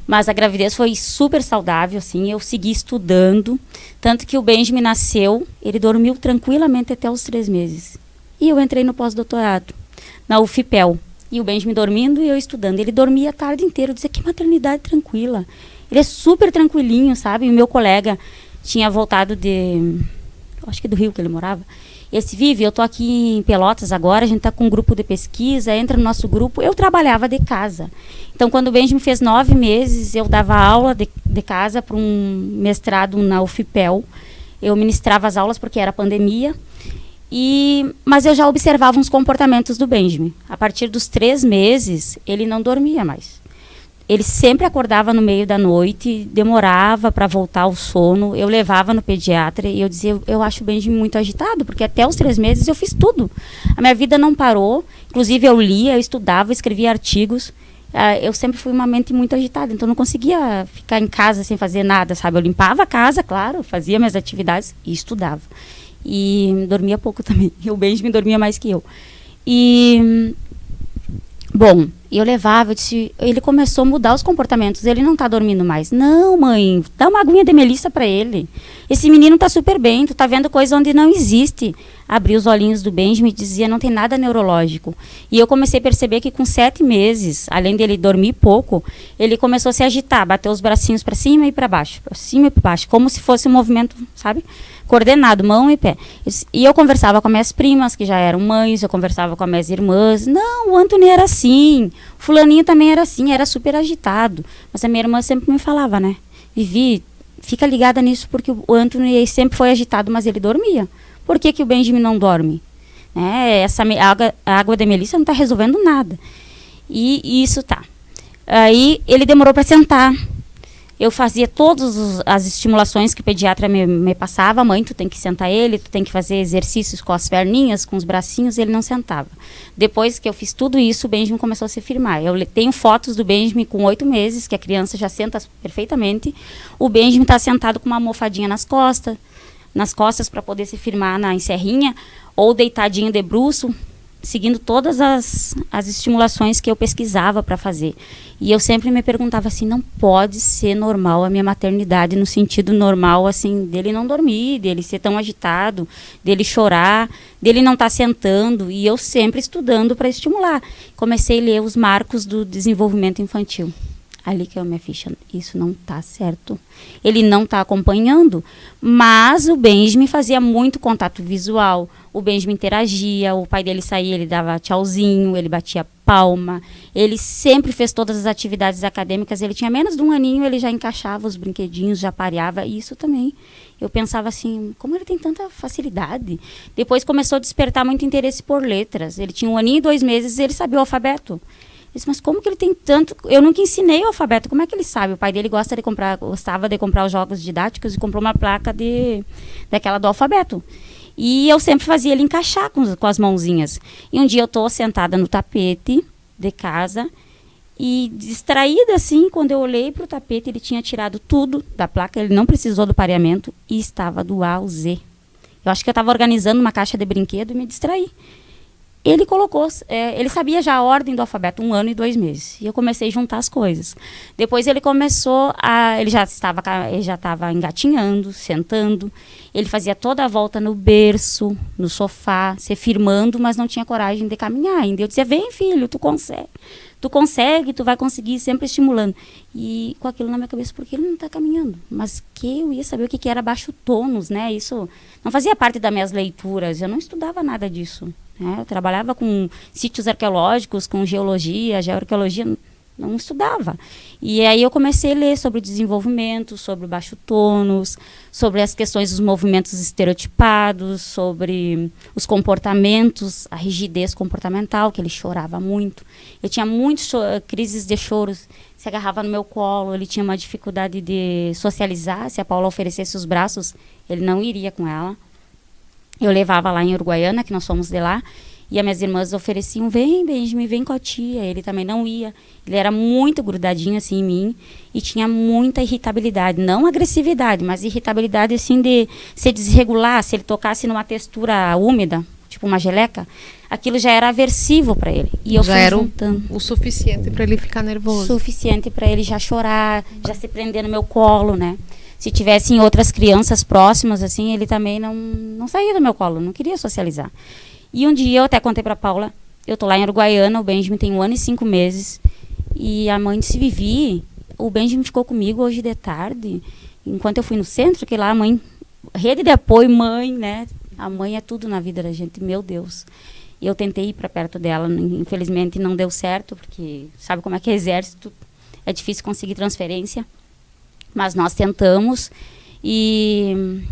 Mas a gravidez foi super saudável, assim, eu segui estudando, tanto que o Benjamin nasceu, ele dormiu tranquilamente até os 3 meses. E eu entrei no pós-doutorado, na UFPEL. E o Benjamin dormindo e eu estudando. Ele dormia a tarde inteira, eu dizia, que maternidade tranquila. Ele é super tranquilinho, sabe? E o meu colega tinha voltado acho que do Rio que ele morava. Esse Vivi, eu tô aqui em Pelotas agora, a gente tá com um grupo de pesquisa, entra no nosso grupo, eu trabalhava de casa. Então, quando o Benjamin fez 9 meses, eu dava aula de casa para um mestrado na UFPEL. Eu ministrava as aulas porque era pandemia, mas eu já observava uns comportamentos do Benjamin. A partir dos 3 meses, ele não dormia mais. Ele sempre acordava no meio da noite, demorava para voltar ao sono. Eu levava no pediatra e eu dizia, eu acho o Benjamin muito agitado, porque até os 3 meses eu fiz tudo. A minha vida não parou, inclusive eu lia, eu estudava, escrevia artigos. Eu sempre fui uma mente muito agitada, então não conseguia ficar em casa sem fazer nada, sabe? Eu limpava a casa, claro, fazia minhas atividades e estudava. E dormia pouco também. E o Benjamin dormia mais que eu. Bom, eu levava, ele começou a mudar os comportamentos, ele não tá dormindo mais. Não, mãe, dá uma aguinha de melissa para ele. Esse menino tá super bem, tu tá vendo coisa onde não existe. Abri os olhinhos do Benjamin e dizia, não tem nada neurológico. E eu comecei a perceber que com 7 meses, além dele dormir pouco, ele começou a se agitar, bater os bracinhos para cima e para baixo, como se fosse um movimento, sabe? Coordenado, mão e pé. E eu conversava com as minhas primas, que já eram mães, eu conversava com as minhas irmãs. Não, o Antônio era assim, o fulaninho também era assim, era super agitado. Mas a minha irmã sempre me falava, né? Vivi, fica ligada nisso, porque o Antônio sempre foi agitado, mas ele dormia. Por que o Benjamin não dorme? Essa água de melissa não está resolvendo nada. E isso tá. Aí ele demorou para sentar. Eu fazia todas as estimulações que o pediatra me passava. Mãe, tu tem que sentar ele, tu tem que fazer exercícios com as perninhas, com os bracinhos, ele não sentava. Depois que eu fiz tudo isso, o Benjamin começou a se firmar. Eu tenho fotos do Benjamin com 8 meses, que a criança já senta perfeitamente. O Benjamin está sentado com uma almofadinha nas costas para poder se firmar na enserrinha, ou deitadinho de bruço, seguindo todas as estimulações que eu pesquisava para fazer. E eu sempre me perguntava assim, não pode ser normal a minha maternidade, no sentido normal, assim, dele não dormir, dele ser tão agitado, dele chorar, dele não estar sentando, e eu sempre estudando para estimular. Comecei a ler os marcos do desenvolvimento infantil. Ali que é a minha ficha, isso não está certo. Ele não está acompanhando, mas o Benjamin fazia muito contato visual. O Benjamin interagia, o pai dele saía, ele dava tchauzinho, ele batia palma. Ele sempre fez todas as atividades acadêmicas. Ele tinha menos de 1 aninho, ele já encaixava os brinquedinhos, já pareava. E isso também, eu pensava assim, como ele tem tanta facilidade? Depois começou a despertar muito interesse por letras. Ele tinha 1 aninho e 2 meses, ele sabia o alfabeto. disse, mas como que ele tem tanto... Eu nunca ensinei o alfabeto, como é que ele sabe? O pai dele gostava de comprar os jogos didáticos e comprou uma placa daquela do alfabeto. E eu sempre fazia ele encaixar com as mãozinhas. E um dia eu estou sentada no tapete de casa e distraída assim, quando eu olhei para o tapete, ele tinha tirado tudo da placa, ele não precisou do pareamento e estava do A ao Z. Eu acho que eu estava organizando uma caixa de brinquedo e me distraí. Ele colocou, ele sabia já a ordem do alfabeto, 1 ano e 2 meses. E eu comecei a juntar as coisas. Depois ele começou ele já estava engatinhando, sentando. Ele fazia toda a volta no berço, no sofá, se firmando, mas não tinha coragem de caminhar ainda. Eu dizia, vem filho, tu consegue, tu vai conseguir, sempre estimulando. E com aquilo na minha cabeça, por que ele não está caminhando? Mas que eu ia saber o que era baixo tônus, né? Isso não fazia parte das minhas leituras, eu não estudava nada disso. Eu trabalhava com sítios arqueológicos, com geologia, geoarqueologia, não estudava. E aí eu comecei a ler sobre o desenvolvimento, sobre o baixo tônus, sobre as questões dos movimentos estereotipados, sobre os comportamentos, a rigidez comportamental, que ele chorava muito. Eu tinha muitas crises de choros, se agarrava no meu colo, ele tinha uma dificuldade de socializar, se a Paula oferecesse os braços, ele não iria com ela. Eu levava lá em Uruguaiana, que nós fomos de lá, e as minhas irmãs ofereciam, vem Benjamin, vem com a tia. Ele também não ia. Ele era muito grudadinho assim em mim e tinha muita irritabilidade. Não agressividade, mas irritabilidade assim de se desregular. Se ele tocasse numa textura úmida, tipo uma geleca, aquilo já era aversivo para ele. E eu já fui era juntando. o suficiente para ele ficar nervoso. Suficiente para ele já chorar, já se prender no meu colo, né? Se tivessem outras crianças próximas, assim, ele também não saía do meu colo, não queria socializar. E um dia eu até contei para Paula, eu tô lá em Uruguaiana, o Benjamin tem 1 ano e 5 meses, e a mãe disse, Vivi, o Benjamin ficou comigo hoje de tarde, enquanto eu fui no centro, que lá a mãe, rede de apoio, mãe, né? A mãe é tudo na vida da gente, meu Deus. E eu tentei ir para perto dela, infelizmente não deu certo, porque sabe como é que é exército, é difícil conseguir transferência. Mas nós tentamos e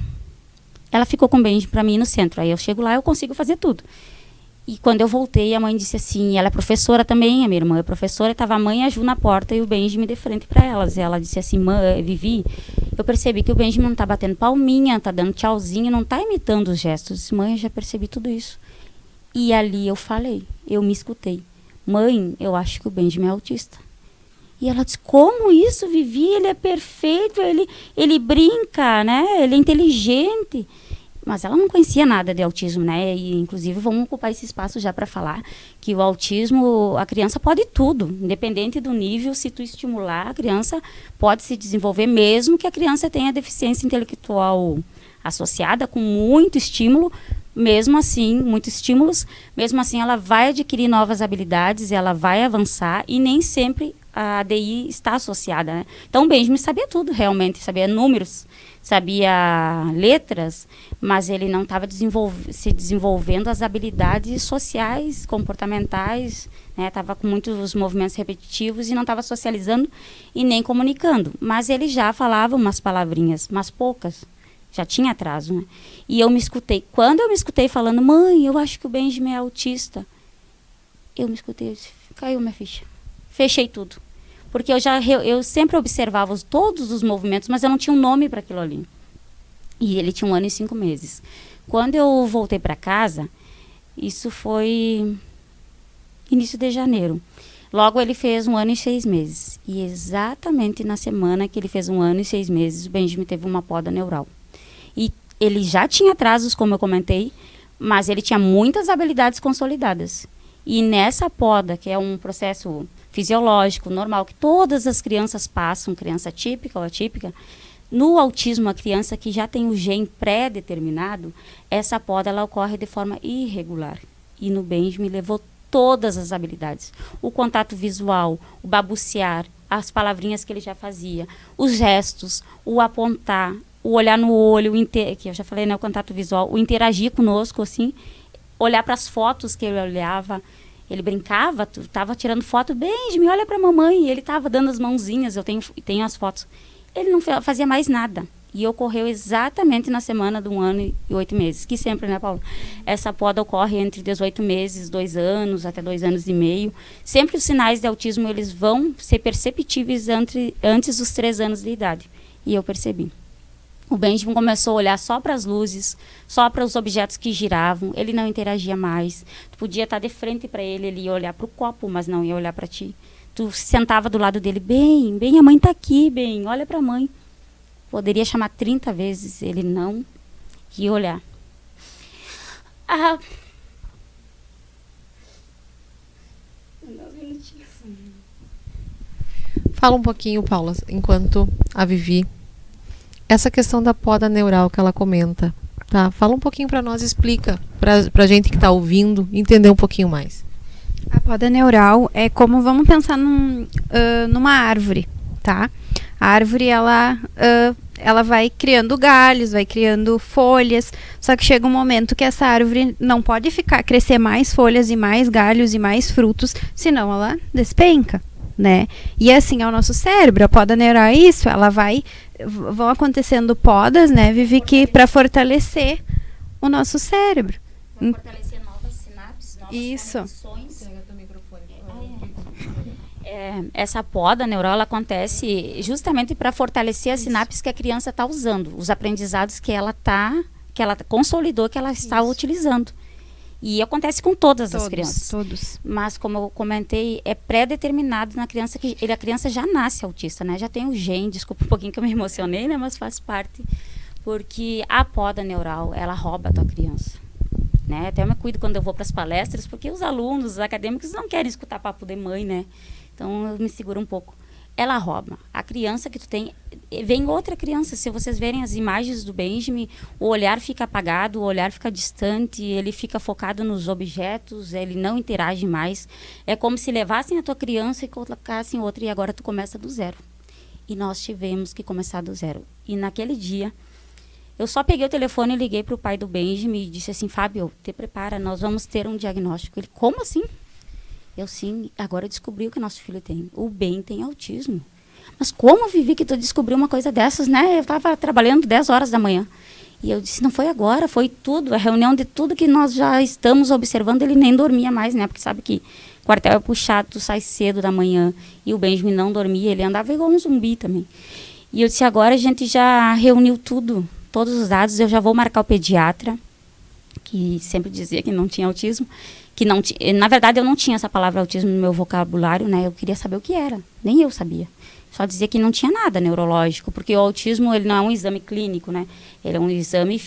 ela ficou com o Benjamin para mim no centro. Aí eu chego lá, eu consigo fazer tudo. E quando eu voltei, a mãe disse assim, ela é professora também, a minha irmã é professora, estava a mãe e a Ju na porta e o Benjamin de frente para elas. E ela disse assim, Vivi, eu percebi que o Benjamin não está batendo palminha, está dando tchauzinho, não está imitando os gestos. Eu disse, mãe, eu já percebi tudo isso. E ali eu falei, eu me escutei. Mãe, eu acho que o Benjamin é autista. E ela disse, como isso, Vivi? Ele é perfeito, ele brinca, né? Ele é inteligente. Mas ela não conhecia nada de autismo, né? E, inclusive, vamos ocupar esse espaço já para falar que o autismo, a criança pode tudo. Independente do nível, se tu estimular, a criança pode se desenvolver, mesmo que a criança tenha deficiência intelectual associada com muito estímulo. Mesmo assim, muitos estímulos, mesmo assim ela vai adquirir novas habilidades, ela vai avançar e nem sempre a ADI está associada, né? Então o Benjamin sabia tudo realmente, sabia números, sabia letras, mas ele não estava se desenvolvendo as habilidades sociais, comportamentais, né? Estava com muitos movimentos repetitivos e não estava socializando e nem comunicando. Mas ele já falava umas palavrinhas, mas poucas. Já tinha atraso, né? E eu me escutei. Quando eu me escutei falando, mãe, eu acho que o Benjamin é autista, eu me escutei, caiu minha ficha. Fechei tudo. Porque eu sempre observava todos os movimentos, mas eu não tinha um nome para aquilo ali. E ele tinha 1 ano e 5 meses. Quando eu voltei para casa, isso foi início de janeiro. Logo ele fez 1 ano e 6 meses. E exatamente na semana que ele fez 1 ano e 6 meses, o Benjamin teve uma poda neural. E ele já tinha atrasos, como eu comentei, mas ele tinha muitas habilidades consolidadas. E nessa poda, que é um processo fisiológico, normal, que todas as crianças passam, criança típica ou atípica, no autismo, a criança que já tem o gene pré-determinado, essa poda ela ocorre de forma irregular. E no Benjamin levou todas as habilidades. O contato visual, o babucear, as palavrinhas que ele já fazia, os gestos, o apontar, o olhar no olho, que eu já falei, né, o contato visual, o interagir conosco, assim, olhar para as fotos que ele olhava, ele brincava, estava tirando foto, Benjamin, olha para a mamãe, e ele estava dando as mãozinhas, eu tenho as fotos. Ele não fazia mais nada. E ocorreu exatamente na semana de 1 ano e 8 meses, que sempre, né, Paula? Essa poda ocorre entre 18 meses, 2 anos, até 2 anos e meio. Sempre os sinais de autismo, eles vão ser perceptíveis antes dos 3 anos de idade. E eu percebi. O Benjamin começou a olhar só para as luzes, só para os objetos que giravam. Ele não interagia mais. Tu podia estar de frente para ele, ele ia olhar para o copo, mas não ia olhar para ti. Tu sentava do lado dele, bem, a mãe está aqui, bem, olha para a mãe. Poderia chamar 30 vezes, ele não ia olhar. Fala um pouquinho, Paula, enquanto a Vivi, essa questão da poda neural que ela comenta, tá? Fala um pouquinho para nós, explica pra gente que está ouvindo entender um pouquinho mais. A poda neural é como, vamos pensar numa árvore, tá? A árvore, ela vai criando galhos, vai criando folhas, só que chega um momento que essa árvore não pode crescer mais folhas e mais galhos e mais frutos, senão ela despenca, né? E assim é o nosso cérebro, a poda neural é isso, vão acontecendo podas, né, Vivi, para fortalecer o nosso cérebro. Para fortalecer novas sinapses, novas conexões. Essa poda neural, ela acontece justamente para fortalecer as sinapses que a criança está usando, os aprendizados que ela consolidou, que ela está utilizando. E acontece com todas as crianças. Todos. Mas, como eu comentei, é pré-determinado na criança, a criança já nasce autista, né? Já tem o gene, desculpa um pouquinho que eu me emocionei, né? Mas faz parte, porque a poda neural, ela rouba a tua criança. Né? Até eu me cuido quando eu vou para as palestras, porque os alunos, os acadêmicos não querem escutar papo de mãe, né? Então eu me seguro um pouco. Ela rouba. A criança que tu tem, vem outra criança. Se vocês verem as imagens do Benjamin, o olhar fica apagado, o olhar fica distante, ele fica focado nos objetos, ele não interage mais. É como se levassem a tua criança e colocassem outra, e agora tu começa do zero. E nós tivemos que começar do zero. E naquele dia, eu só peguei o telefone e liguei para o pai do Benjamin e disse assim: Fábio, te prepara, nós vamos ter um diagnóstico. Ele, como assim? Eu, sim, agora eu descobri o que nosso filho tem. O Ben tem autismo. Mas como, Vivi, que tu descobriu uma coisa dessas, né? Eu estava trabalhando 10 horas da manhã. E eu disse, não foi agora, foi tudo. A reunião de tudo que nós já estamos observando, ele nem dormia mais, né? Porque sabe que o quartel é puxado, tu sai cedo da manhã. E o Benjamin não dormia, ele andava igual um zumbi também. E eu disse, agora a gente já reuniu tudo, todos os dados, eu já vou marcar o pediatra, que sempre dizia que não tinha autismo. Na verdade, eu não tinha essa palavra autismo no meu vocabulário, né? Eu queria saber o que era, nem eu sabia. Só dizia que não tinha nada neurológico, porque o autismo, ele não é um exame clínico, né? Ele é um exame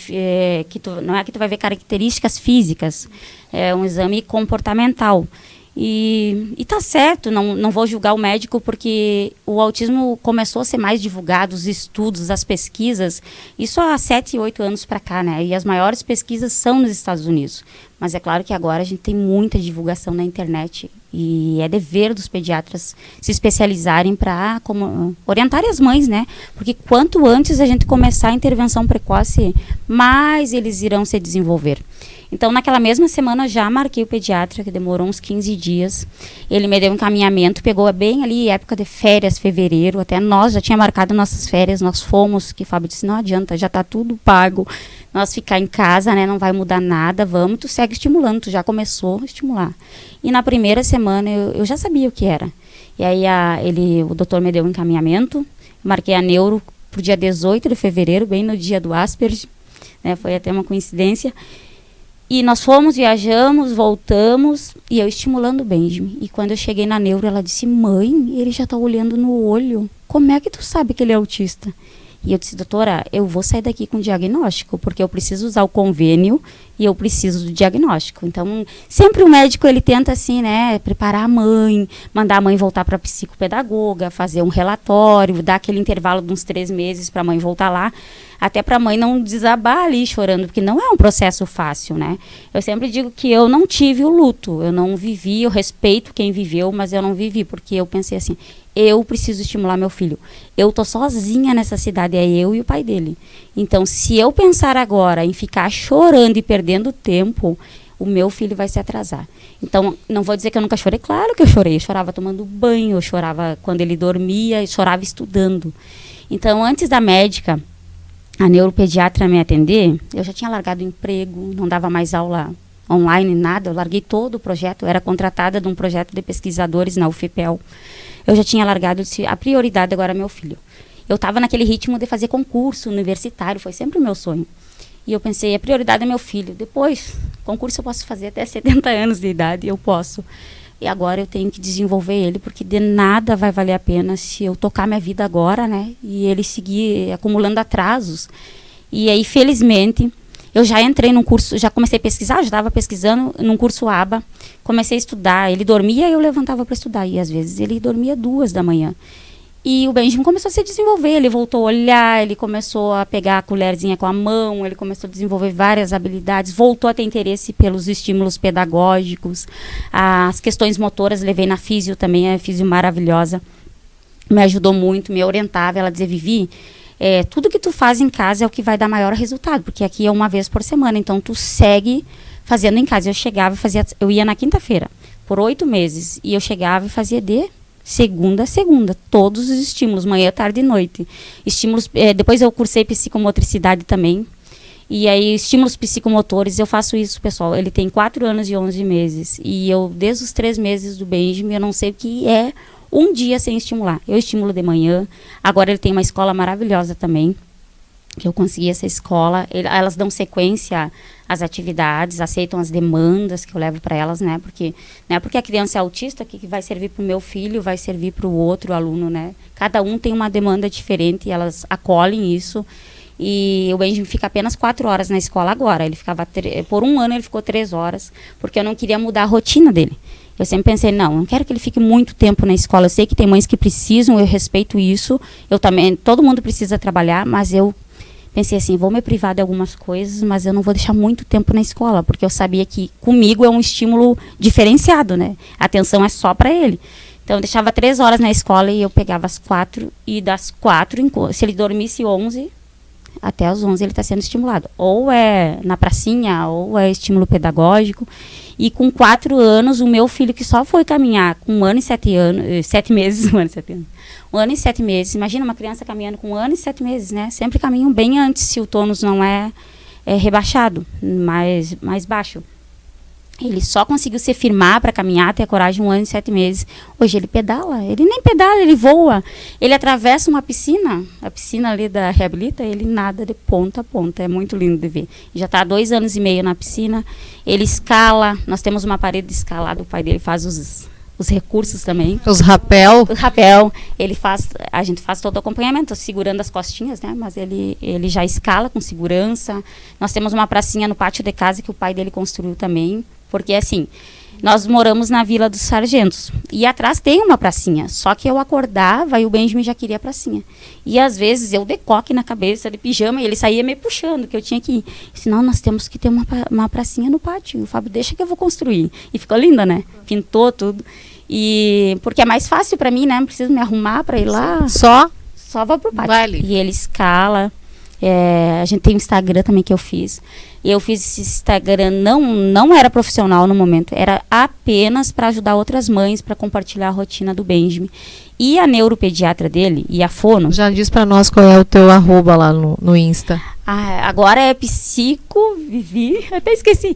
não é que tu vai ver características físicas, é um exame comportamental. E tá certo, não vou julgar o médico, porque o autismo começou a ser mais divulgado, os estudos, as pesquisas, isso há 7, 8 anos para cá, né? E as maiores pesquisas são nos Estados Unidos. Mas é claro que agora a gente tem muita divulgação na internet e é dever dos pediatras se especializarem para orientar as mães, né? Porque quanto antes a gente começar a intervenção precoce, mais eles irão se desenvolver. Então, naquela mesma semana, já marquei o pediatra, que demorou uns 15 dias. Ele me deu um encaminhamento, pegou bem ali, época de férias, fevereiro. Até nós já tinha marcado nossas férias, nós fomos, que o Fábio disse, não adianta, já está tudo pago. Nós ficar em casa, né, não vai mudar nada, vamos, tu segue estimulando, tu já começou a estimular. E na primeira semana, eu já sabia o que era. E aí, o doutor me deu um encaminhamento, marquei a neuro para o dia 18 de fevereiro, bem no dia do Asperger, né, foi até uma coincidência. E nós fomos, viajamos, voltamos, e eu estimulando o Benjamin. E quando eu cheguei na neuro, ela disse, mãe, ele já está olhando no olho. Como é que tu sabe que ele é autista? E eu disse, doutora, eu vou sair daqui com diagnóstico, porque eu preciso usar o convênio e eu preciso do diagnóstico. Então, sempre o médico, ele tenta assim, né, preparar a mãe, mandar a mãe voltar para a psicopedagoga, fazer um relatório, dar aquele intervalo de uns 3 meses para a mãe voltar lá, até para a mãe não desabar ali chorando, porque não é um processo fácil, né? Eu sempre digo que eu não tive o luto, eu não vivi, eu respeito quem viveu, mas eu não vivi, porque eu pensei assim, eu preciso estimular meu filho. Eu tô sozinha nessa cidade, é eu e o pai dele. Então, se eu pensar agora em ficar chorando e perdendo tempo, o meu filho vai se atrasar. Então, não vou dizer que eu nunca chorei. Claro que eu chorei. Eu chorava tomando banho, eu chorava quando ele dormia, eu chorava estudando. Então, antes da médica a neuropediatra me atender, eu já tinha largado o emprego, não dava mais aula online, nada, eu larguei todo o projeto, eu era contratada de um projeto de pesquisadores na UFPEL. Eu já tinha largado, a prioridade agora é meu filho. Eu estava naquele ritmo de fazer concurso universitário, foi sempre o meu sonho. E eu pensei, a prioridade é meu filho. Depois, concurso eu posso fazer até 70 anos de idade, eu posso. E agora eu tenho que desenvolver ele, porque de nada vai valer a pena se eu tocar minha vida agora, né? E ele seguir acumulando atrasos. E aí, felizmente, eu já entrei num curso, já comecei a pesquisar, já estava pesquisando num curso ABA. Comecei a estudar, ele dormia e eu levantava para estudar. E às vezes ele dormia 2 da manhã. E o Benjamin começou a se desenvolver, ele voltou a olhar, ele começou a pegar a colherzinha com a mão, ele começou a desenvolver várias habilidades, voltou a ter interesse pelos estímulos pedagógicos, as questões motoras, levei na físio também, a físio maravilhosa, me ajudou muito, me orientava, ela dizia, Vivi, tudo que tu faz em casa é o que vai dar maior resultado, porque aqui é uma vez por semana, então tu segue fazendo em casa. Eu chegava e eu ia na quinta-feira, por 8 meses, e eu chegava e fazia segunda a segunda, todos os estímulos, manhã, tarde e noite. Estímulos, depois eu cursei psicomotricidade também. E aí, estímulos psicomotores, eu faço isso, pessoal. Ele tem 4 anos e 11 meses. E eu, desde os 3 meses do Benjamin, eu não sei o que é um dia sem estimular. Eu estimulo de manhã. Agora ele tem uma escola maravilhosa também, que eu consegui essa escola. Elas dão sequência às atividades, aceitam as demandas que eu levo para elas, né? Porque não é porque a criança é autista que vai servir para o meu filho, vai servir para o outro aluno, né? Cada um tem uma demanda diferente e elas acolhem isso. E o Benjamin fica apenas 4 horas na escola agora. Ele ficava por 1 ano ele ficou 3 horas, porque eu não queria mudar a rotina dele. Eu sempre pensei, não quero que ele fique muito tempo na escola. Eu sei que tem mães que precisam, eu respeito isso. Eu também, todo mundo precisa trabalhar, mas eu pensei assim, vou me privar de algumas coisas, mas eu não vou deixar muito tempo na escola, porque eu sabia que comigo é um estímulo diferenciado, né? A atenção é só para ele. Então eu deixava 3 horas na escola e eu pegava as 4, e das 4, se ele dormisse 11, até as 11 ele está sendo estimulado. Ou é na pracinha, ou é estímulo pedagógico. E com 4 anos, o meu filho que só foi caminhar com 1 ano e 7 meses, 1 ano e 7 anos. 1 ano e 7 meses. Imagina uma criança caminhando com 1 ano e 7 meses, né? Sempre caminham bem antes, se o tônus não é rebaixado, mais baixo. Ele só conseguiu se firmar para caminhar, ter a coragem 1 ano e 7 meses. Hoje ele pedala, ele nem pedala, ele voa. Ele atravessa uma piscina, a piscina ali da Reabilita, ele nada de ponta a ponta. É muito lindo de ver. Já está há 2 anos e meio na piscina. Ele escala, nós temos uma parede escalada, o pai dele faz os recursos também. Os rapel. O rapel, a gente faz todo o acompanhamento, segurando as costinhas, né? Mas ele já escala com segurança. Nós temos uma pracinha no pátio de casa que o pai dele construiu também. Porque, assim, nós moramos na Vila dos Sargentos. E atrás tem uma pracinha. Só que eu acordava e o Benjamin já queria a pracinha. E, às vezes, eu de coque na cabeça, de pijama, e ele saía me puxando, que eu tinha que ir. Senão, nós temos que ter uma pracinha no pátio. O Fábio, deixa que eu vou construir. E ficou linda, né? Pintou tudo. E porque é mais fácil para mim, né? Não preciso me arrumar para ir lá. Só vou pro pátio. Vale. E ele escala. A gente tem um Instagram também que eu fiz. E eu fiz esse Instagram, não era profissional no momento, era apenas para ajudar outras mães, para compartilhar a rotina do Benjamin. E a neuropediatra dele, e a fono... Já diz para nós qual é o teu @ lá no Insta. Agora é Vivi, até esqueci.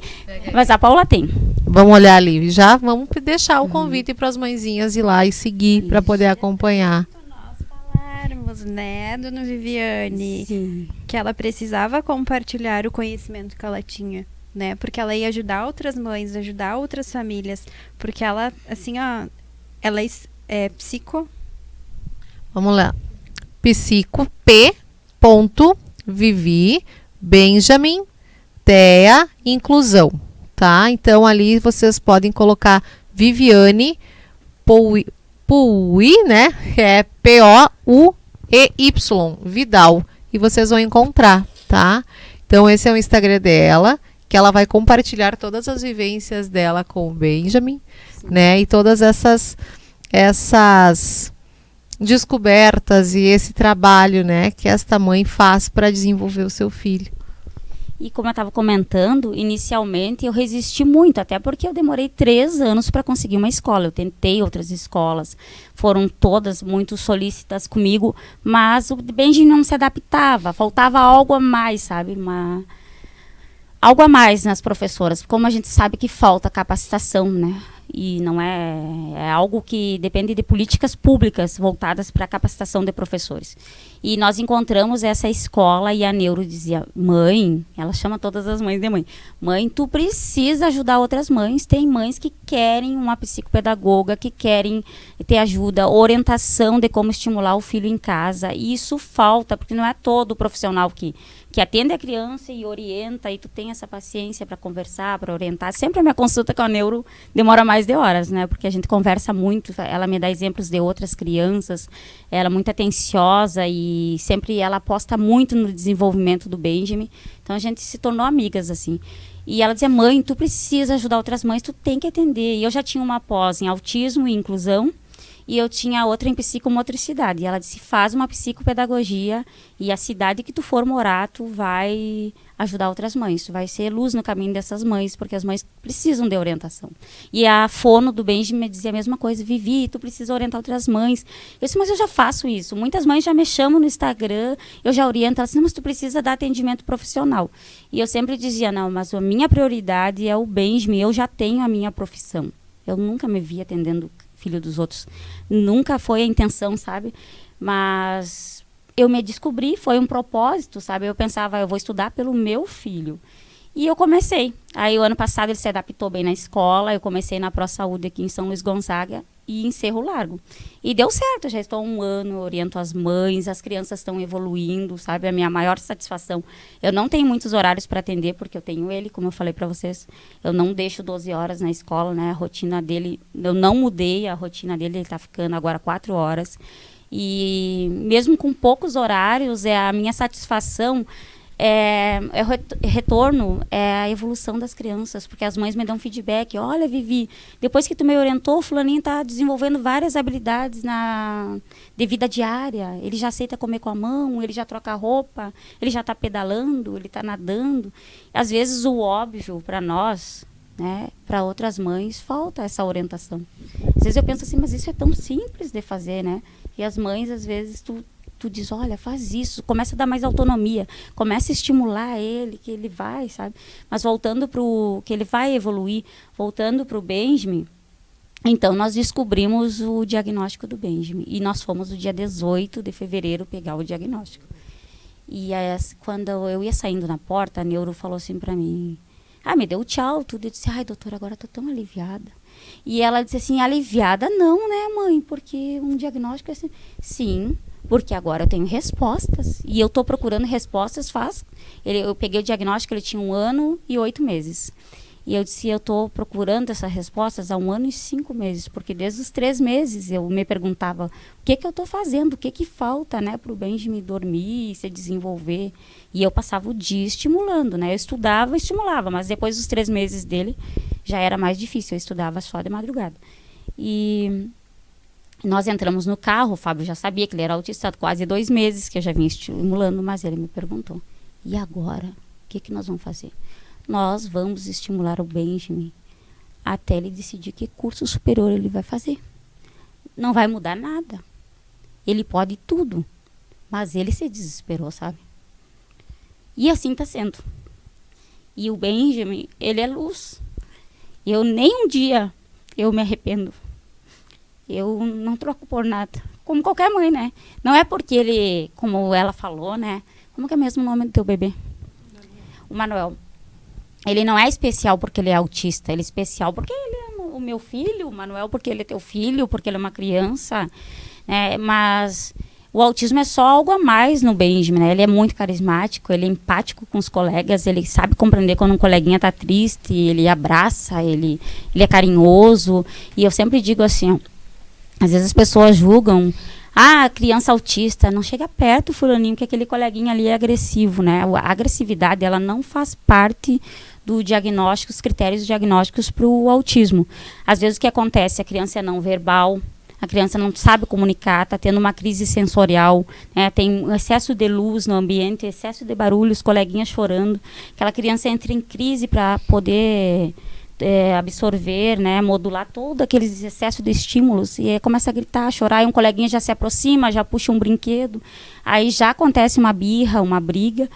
Mas a Paula tem. Vamos olhar ali. Já vamos deixar o convite para as mãezinhas ir lá e seguir para poder acompanhar. Né, dona Viviane, sim, que ela precisava compartilhar o conhecimento que ela tinha, né, porque ela ia ajudar outras mães, ajudar outras famílias, porque ela, assim, ó, ela é psico... Vamos lá. Psico, Vivi, Benjamin, TEA, inclusão, tá? Então, ali vocês podem colocar Viviane Pouy, né, é POUEY, Vidal, e vocês vão encontrar, tá? Então esse é o Instagram dela, que ela vai compartilhar todas as vivências dela com o Benjamin, sim, né? E todas essas descobertas e esse trabalho, né, que esta mãe faz para desenvolver o seu filho. E como eu estava comentando, inicialmente eu resisti muito, até porque eu demorei 3 anos para conseguir uma escola. Eu tentei outras escolas, foram todas muito solícitas comigo, mas o Benjamin não se adaptava, faltava algo a mais, sabe? Algo a mais nas professoras, como a gente sabe que falta capacitação, né? E não é algo que depende de políticas públicas voltadas para a capacitação de professores. E nós encontramos essa escola e a Neuro dizia, mãe, ela chama todas as mães de mãe, mãe, tu precisa ajudar outras mães, tem mães que querem uma psicopedagoga, que querem ter ajuda, orientação de como estimular o filho em casa, e isso falta, porque não é todo profissional que atende a criança e orienta, e tu tem essa paciência para conversar, para orientar. Sempre a minha consulta com a Neuro demora mais de horas, né? Porque a gente conversa muito, ela me dá exemplos de outras crianças, ela é muito atenciosa e sempre ela aposta muito no desenvolvimento do Benjamin. Então a gente se tornou amigas, assim. E ela dizia, mãe, tu precisa ajudar outras mães, tu tem que atender. E eu já tinha uma pós em autismo e inclusão, e eu tinha outra em psicomotricidade. E ela disse, faz uma psicopedagogia e a cidade que tu for morar, tu vai ajudar outras mães. Tu vai ser luz no caminho dessas mães, porque as mães precisam de orientação. E a fono do Benjamin me dizia a mesma coisa, Vivi, tu precisa orientar outras mães. Eu disse, mas eu já faço isso. Muitas mães já me chamam no Instagram, eu já oriento. Ela disse, mas tu precisa dar atendimento profissional. E eu sempre dizia, não, mas a minha prioridade é o Benjamin, eu já tenho a minha profissão. Eu nunca me vi atendendo filho dos outros. Nunca foi a intenção, sabe? Mas eu me descobri, foi um propósito, sabe? Eu pensava, eu vou estudar pelo meu filho. E eu comecei. Aí o ano passado ele se adaptou bem na escola, eu comecei na ProSaúde aqui em São Luís Gonzaga e em Cerro Largo. E deu certo, eu já estou há 1 ano, oriento as mães, as crianças estão evoluindo, sabe? A minha maior satisfação. Eu não tenho muitos horários para atender, porque eu tenho ele, como eu falei para vocês. Eu não deixo 12 horas na escola, né? A rotina dele, eu não mudei a rotina dele, ele está ficando agora 4 horas. E mesmo com poucos horários, a minha satisfação retorno, é a evolução das crianças, porque as mães me dão feedback, olha Vivi, depois que tu me orientou, o fulaninho está desenvolvendo várias habilidades de vida diária, ele já aceita comer com a mão, ele já troca roupa, ele já está pedalando, ele está nadando. Às vezes o óbvio para nós, né, para outras mães, falta essa orientação. Às vezes eu penso assim, mas isso é tão simples de fazer, né? E as mães, às vezes, tu diz, olha, faz isso, começa a dar mais autonomia, começa a estimular ele, que ele vai, sabe? Mas voltando para o que ele vai evoluir, voltando para o Benjamin, então nós descobrimos o diagnóstico do Benjamin. E nós fomos no dia 18 de fevereiro pegar o diagnóstico. E quando eu ia saindo na porta, a Neuro falou assim para mim, me deu tchau, tudo. Eu disse, ai, doutora, agora estou tão aliviada. E ela disse assim, aliviada não, né, mãe? Porque um diagnóstico é assim. Sim, porque agora eu tenho respostas. E eu estou procurando respostas eu peguei o diagnóstico, ele tinha 1 ano e 8 meses. E eu disse, eu estou procurando essas respostas há 1 ano e 5 meses. Porque desde os 3 meses eu me perguntava, o que eu estou fazendo? O que falta, né, para o Benjamin dormir e se desenvolver? E eu passava o dia estimulando, né? Eu estudava e estimulava, mas depois dos 3 meses dele já era mais difícil. Eu estudava só de madrugada. E nós entramos no carro, o Fábio já sabia que ele era autista há quase 2 meses que eu já vinha estimulando, mas ele me perguntou, e agora? O que nós vamos fazer? Nós vamos estimular o Benjamin até ele decidir que curso superior ele vai fazer. Não vai mudar nada. Ele pode tudo, mas ele se desesperou, sabe? E assim está sendo. E o Benjamin, ele é luz. Eu nem um dia eu me arrependo. Eu não troco por nada. Como qualquer mãe, né? Não é porque ele, como ela falou, né? Como que é mesmo o nome do teu bebê? O Manuel. Ele não é especial porque ele é autista. Ele é especial porque ele é o meu filho. O Manuel porque ele é teu filho, porque ele é uma criança. Né? Mas o autismo é só algo a mais no Benjamin, né? Ele é muito carismático, ele é empático com os colegas. Ele sabe compreender quando um coleguinha está triste. Ele abraça, ele é carinhoso. E eu sempre digo assim, ó, às vezes as pessoas julgam, criança autista, não chega perto, fulaninho, que aquele coleguinha ali é agressivo, né? A agressividade, ela não faz parte do diagnóstico, os critérios diagnósticos para o autismo. Às vezes o que acontece, a criança é não verbal, a criança não sabe comunicar, está tendo uma crise sensorial, né? Tem um excesso de luz no ambiente, excesso de barulho, os coleguinhas chorando. Aquela criança entra em crise para poder absorver, né, modular todo aqueles excesso de estímulos e começa a gritar, a chorar, e um coleguinha já se aproxima, já puxa um brinquedo, aí já acontece uma birra, uma briga,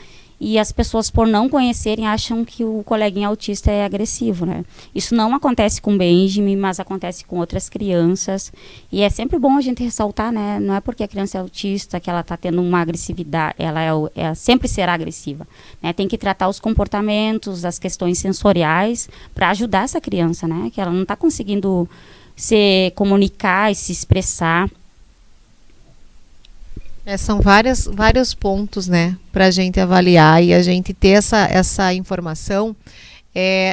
e as pessoas, por não conhecerem, acham que o coleguinha autista é agressivo, né? Isso não acontece com o Benjamin, mas acontece com outras crianças, e é sempre bom a gente ressaltar, né? Não é porque a criança é autista que ela está tendo uma agressividade, ela sempre será agressiva, né? Tem que tratar os comportamentos, as questões sensoriais, para ajudar essa criança, né? Que ela não está conseguindo se comunicar e se expressar. São vários pontos, né, para a gente avaliar e a gente ter essa informação.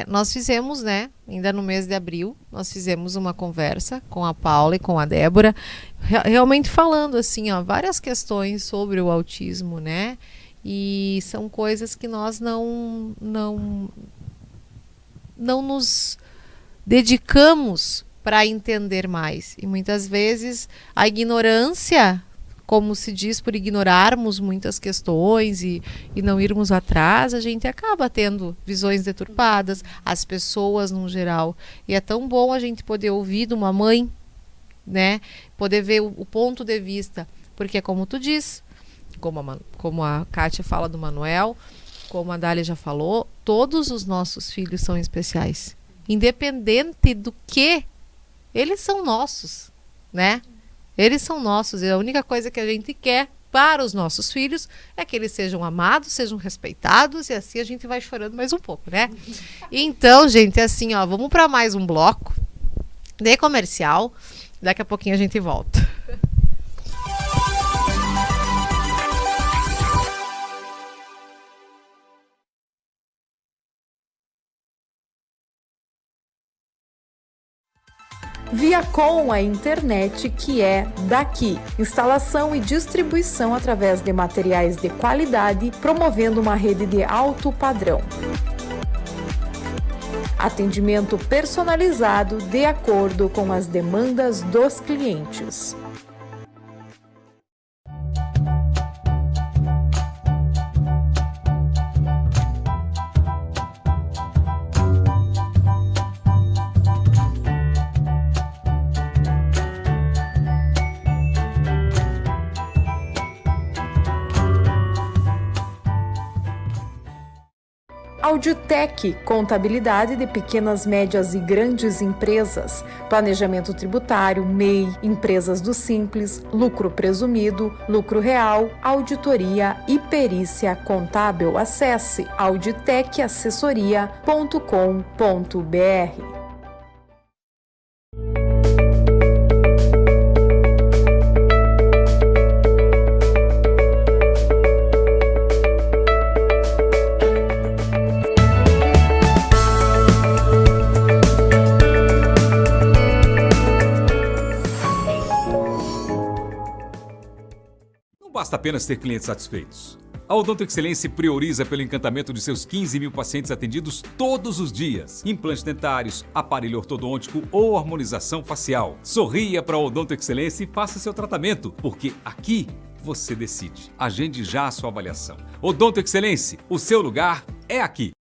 Nós fizemos, né, ainda no mês de abril, nós fizemos uma conversa com a Paula e com a Débora, realmente falando assim, ó, várias questões sobre o autismo, né, e são coisas que nós não nos dedicamos para entender mais, e muitas vezes a ignorância, como se diz, por ignorarmos muitas questões e não irmos atrás, a gente acaba tendo visões deturpadas, as pessoas no geral. E é tão bom a gente poder ouvir de uma mãe, né? Poder ver o ponto de vista. Porque como tu diz, como a Kátia fala do Manuel, como a Dália já falou, todos os nossos filhos são especiais. Independente do que, eles são nossos, né? Eles são nossos, e a única coisa que a gente quer para os nossos filhos é que eles sejam amados, sejam respeitados, e assim a gente vai chorando mais um pouco, né? Então, gente, assim, ó, vamos para mais um bloco de comercial, daqui a pouquinho a gente volta. Viacom, a internet que é daqui. Instalação e distribuição através de materiais de qualidade, promovendo uma rede de alto padrão. Atendimento personalizado de acordo com as demandas dos clientes. Auditec, contabilidade de pequenas, médias e grandes empresas, planejamento tributário, MEI, empresas do Simples, lucro presumido, lucro real, auditoria e perícia contábil. Acesse auditecassessoria.com.br. Basta apenas ter clientes satisfeitos. A Odonto Excelência prioriza pelo encantamento de seus 15 mil pacientes atendidos todos os dias. Implantes dentários, aparelho ortodôntico ou harmonização facial. Sorria para a Odonto Excelência e faça seu tratamento, porque aqui você decide. Agende já a sua avaliação. Odonto Excelência, o seu lugar é aqui.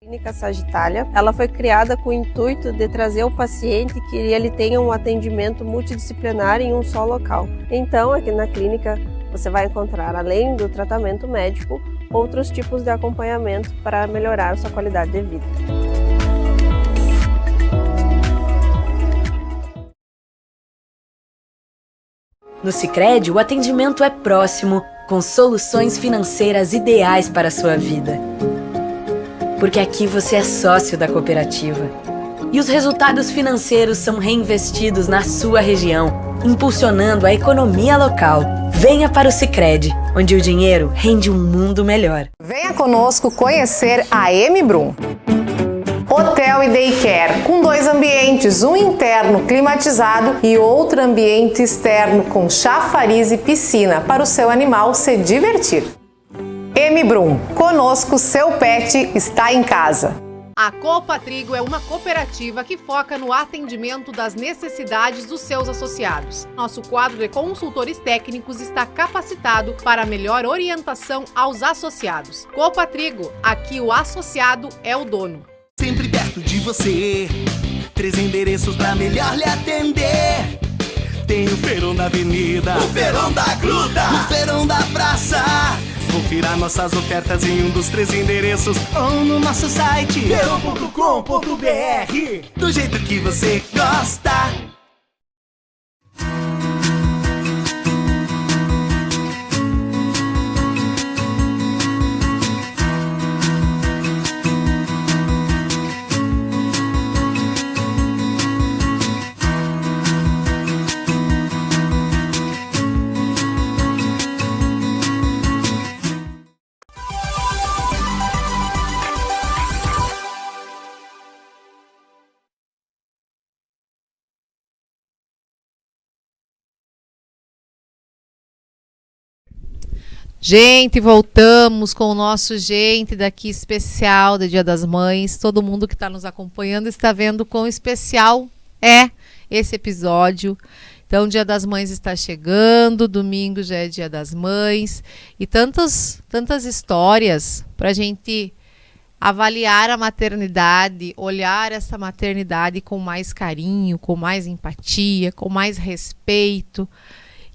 A Clínica Sagitália, ela foi criada com o intuito de trazer o paciente que ele tenha um atendimento multidisciplinar em um só local. Então, aqui na clínica, você vai encontrar, além do tratamento médico, outros tipos de acompanhamento para melhorar sua qualidade de vida. No Sicredi, o atendimento é próximo, com soluções financeiras ideais para a sua vida. Porque aqui você é sócio da cooperativa. E os resultados financeiros são reinvestidos na sua região, impulsionando a economia local. Venha para o Sicredi, onde o dinheiro rende um mundo melhor. Venha conosco conhecer a M-Brum. Hotel e Daycare, com 2 ambientes, um interno climatizado e outro ambiente externo com chafariz e piscina para o seu animal se divertir. M-Brum, conosco seu pet está em casa. A Copa Trigo é uma cooperativa que foca no atendimento das necessidades dos seus associados. Nosso quadro de consultores técnicos está capacitado para melhor orientação aos associados. Copa Trigo, aqui o associado é o dono. Sempre perto de você, 3 endereços pra melhor lhe atender. Tem o feirão da avenida, o feirão da gruta, o feirão da praça. Confira nossas ofertas em um dos 3 endereços ou no nosso site feirão.com.br, do jeito que você gosta. Gente, voltamos com o nosso Gente Daqui especial do Dia das Mães. Todo mundo que está nos acompanhando está vendo quão especial é esse episódio. Então, Dia das Mães está chegando, domingo já é Dia das Mães. E tantas histórias para a gente avaliar a maternidade, olhar essa maternidade com mais carinho, com mais empatia, com mais respeito.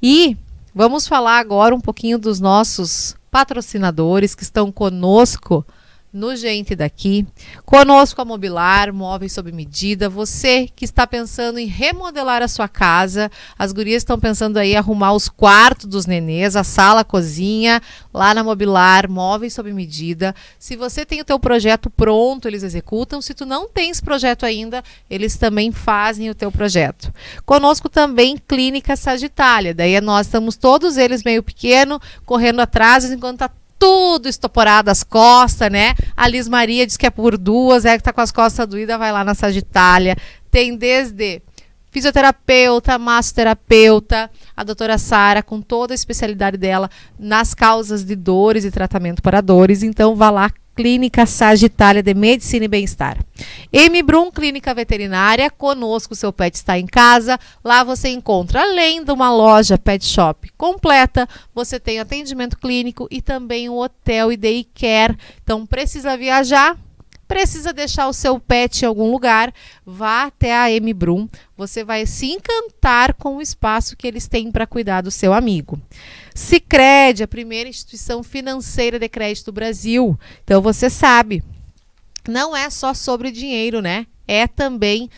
E vamos falar agora um pouquinho dos nossos patrocinadores que estão conosco no Gente Daqui. Conosco a Mobilar, móveis sob medida. Você que está pensando em remodelar a sua casa, as gurias estão pensando aí em arrumar os quartos dos nenês, a sala, a cozinha, lá na Mobilar, móveis sob medida. Se você tem o teu projeto pronto, eles executam. Se tu não tens projeto ainda, eles também fazem o teu projeto. Conosco também Clínica Sagitália. Daí nós estamos todos eles meio pequeno, correndo atrás, enquanto tá tudo estoporado as costas, né? A Liz Maria diz que é por 2, que tá com as costas doídas, vai lá na Sagitália. Tem desde fisioterapeuta, massoterapeuta, a doutora Sara, com toda a especialidade dela nas causas de dores e tratamento para dores. Então, vá lá, Clínica Sagitália de Medicina e Bem-Estar. M-Brum, Clínica Veterinária, conosco o seu pet está em casa. Lá você encontra, além de uma loja pet shop completa, você tem atendimento clínico e também um hotel e daycare. Então, precisa viajar? Precisa deixar o seu pet em algum lugar, vá até a M-Brum, você vai se encantar com o espaço que eles têm para cuidar do seu amigo. Sicredi, a primeira instituição financeira de crédito do Brasil. Então você sabe, não é só sobre dinheiro, né? É também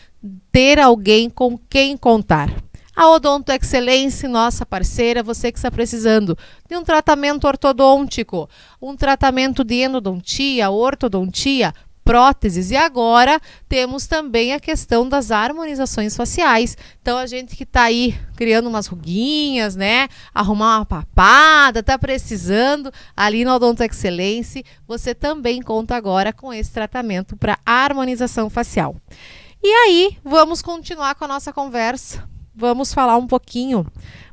ter alguém com quem contar. A Odonto Excelência, nossa parceira, você que está precisando de um tratamento ortodôntico, um tratamento de endodontia, ortodontia, próteses. E agora temos também a questão das harmonizações faciais. Então, a gente que está aí criando umas ruguinhas, né? Arrumar uma papada, está precisando, ali no Odonto Excelência, você também conta agora com esse tratamento para harmonização facial. E aí, vamos continuar com a nossa conversa. Vamos falar um pouquinho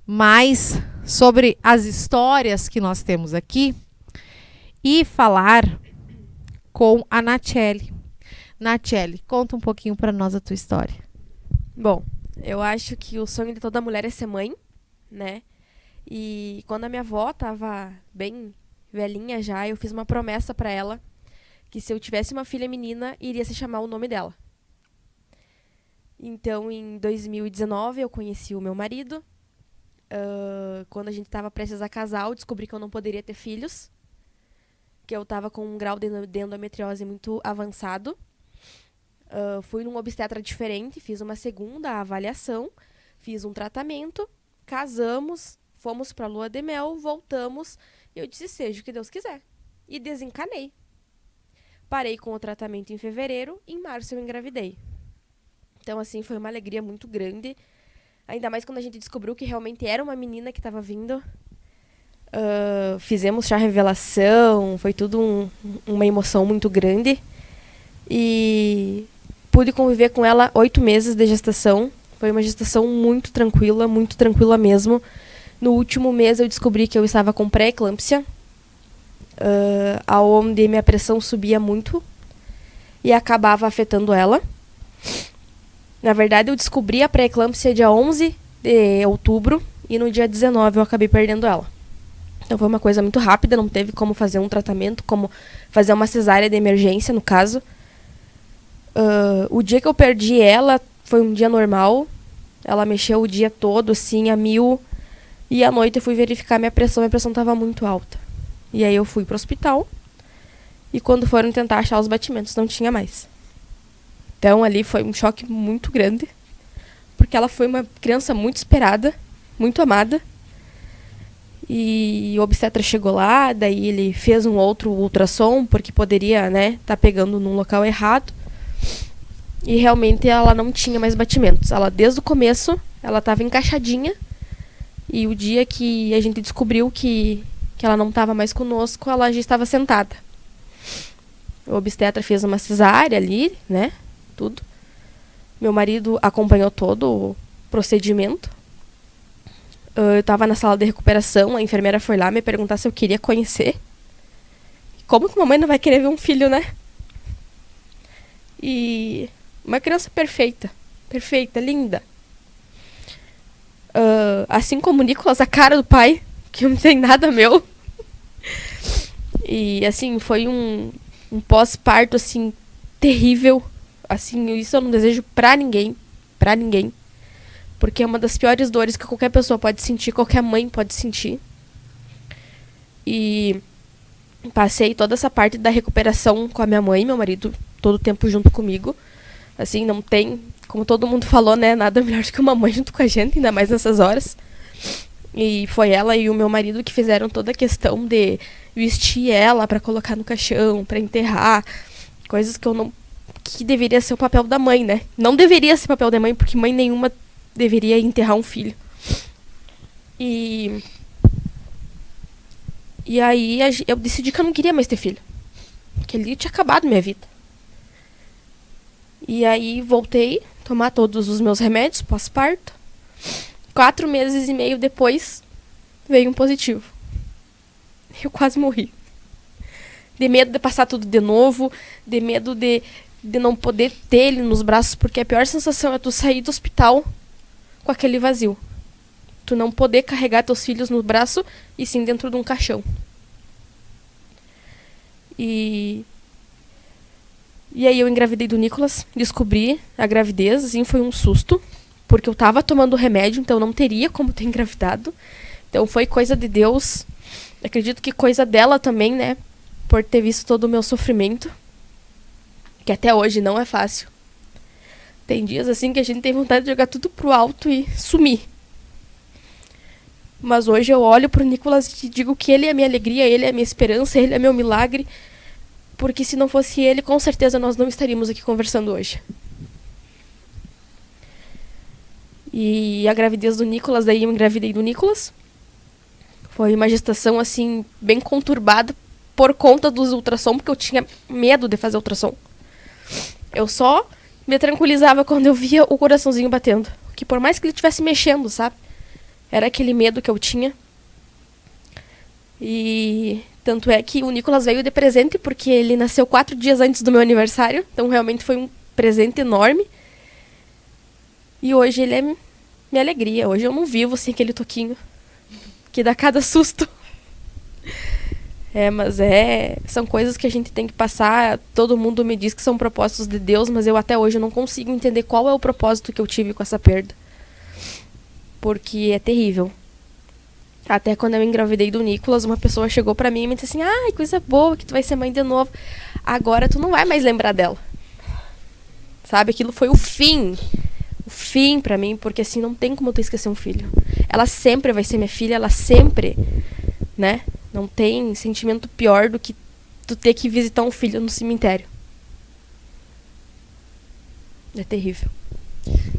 mais sobre as histórias que nós temos aqui e falar com a Nachelle. Nachelle, conta um pouquinho para nós a tua história. Bom, eu acho que o sonho de toda mulher é ser mãe, né? E quando a minha avó estava bem velhinha já, eu fiz uma promessa para ela que se eu tivesse uma filha menina, iria se chamar o nome dela. Então, em 2019, eu conheci o meu marido. Quando a gente estava prestes a casar, eu descobri que eu não poderia ter filhos, que eu estava com um grau de endometriose muito avançado. Fui num obstetra diferente, fiz uma segunda avaliação, fiz um tratamento, casamos, fomos para a lua de mel, voltamos, e eu disse, seja o que Deus quiser. E desencanei. Parei com o tratamento em fevereiro, em março eu engravidei. Então, assim, foi uma alegria muito grande, ainda mais quando a gente descobriu que realmente era uma menina que estava vindo. Fizemos chá revelação, foi tudo uma emoção muito grande. E pude conviver com ela 8 meses de gestação. Foi uma gestação muito tranquila mesmo. No último mês eu descobri que eu estava com pré-eclâmpsia, aonde minha pressão subia muito. e acabava afetando ela. Na verdade, eu descobri a pré-eclâmpsia dia 11 de outubro e no dia 19 eu acabei perdendo ela. Então foi uma coisa muito rápida, não teve como fazer um tratamento, como fazer uma cesárea de emergência, no caso. O dia que eu perdi ela foi um dia normal. Ela mexeu o dia todo, assim, a 1000. E à noite eu fui verificar minha pressão estava muito alta. E aí eu fui pro hospital. E quando foram tentar achar os batimentos, não tinha mais. Então ali foi um choque muito grande. Porque ela foi uma criança muito esperada, muito amada. E o obstetra chegou lá, daí ele fez um outro ultrassom, porque poderia, né, tá pegando num local errado. E realmente ela não tinha mais batimentos. Ela, desde o começo, ela estava encaixadinha. E o dia que a gente descobriu que ela não estava mais conosco, ela já estava sentada. O obstetra fez uma cesárea ali, né, tudo. Meu marido acompanhou todo o procedimento. Eu estava na sala de recuperação, a enfermeira foi lá me perguntar se eu queria conhecer. Como que mamãe não vai querer ver um filho, né? E uma criança perfeita, linda. Assim como o Nicolas, a cara do pai, que não tem nada meu. E assim, foi um pós-parto assim, terrível. Assim, isso eu não desejo pra ninguém. Porque é uma das piores dores que qualquer pessoa pode sentir, qualquer mãe pode sentir. E passei toda essa parte da recuperação com a minha mãe e meu marido, todo o tempo junto comigo. Assim, não tem, como todo mundo falou, né, nada melhor do que uma mãe junto com a gente, ainda mais nessas horas. E foi ela e o meu marido que fizeram toda a questão de vestir ela pra colocar no caixão, pra enterrar. Coisas que deveria ser o papel da mãe, né? Não deveria ser o papel da mãe, porque mãe nenhuma deveria enterrar um filho. E aí eu decidi que eu não queria mais ter filho. Porque ali tinha acabado minha vida. E aí voltei a tomar todos os meus remédios pós-parto. 4 meses e meio depois veio um positivo. Eu quase morri. De medo de passar tudo de novo, de medo de não poder ter ele nos braços, porque a pior sensação é tu sair do hospital com aquele vazio. Tu não poder carregar teus filhos no braço e sim dentro de um caixão. E aí eu engravidei do Nicolas, descobri a gravidez, assim, foi um susto, porque eu tava tomando remédio, então não teria como ter engravidado. Então foi coisa de Deus, acredito que coisa dela também, né, por ter visto todo o meu sofrimento, que até hoje não é fácil. Tem dias assim que a gente tem vontade de jogar tudo pro alto e sumir. Mas hoje eu olho pro Nicolas e digo que ele é a minha alegria, ele é a minha esperança, ele é meu milagre. Porque se não fosse ele, com certeza nós não estaríamos aqui conversando hoje. E a gravidez do Nicolas, daí eu engravidei do Nicolas. Foi uma gestação, assim, bem conturbada por conta dos ultrassom, porque eu tinha medo de fazer ultrassom. Eu só me tranquilizava quando eu via o coraçãozinho batendo. Que por mais que ele estivesse mexendo, sabe? Era aquele medo que eu tinha. E tanto é que o Nicolas veio de presente, porque ele nasceu 4 dias antes do meu aniversário. Então realmente foi um presente enorme. E hoje ele é minha alegria. Hoje eu não vivo sem aquele toquinho que dá cada susto. Mas são coisas que a gente tem que passar. Todo mundo me diz que são propósitos de Deus, mas eu até hoje não consigo entender qual é o propósito que eu tive com essa perda. Porque é terrível. Até quando eu engravidei do Nicolas, uma pessoa chegou pra mim e me disse assim: ai, coisa boa, que tu vai ser mãe de novo. Agora tu não vai mais lembrar dela. Sabe, aquilo foi o fim. O fim pra mim, porque assim, não tem como tu esquecer um filho. Ela sempre vai ser minha filha, ela sempre, né? Não tem sentimento pior do que tu ter que visitar um filho no cemitério. É terrível.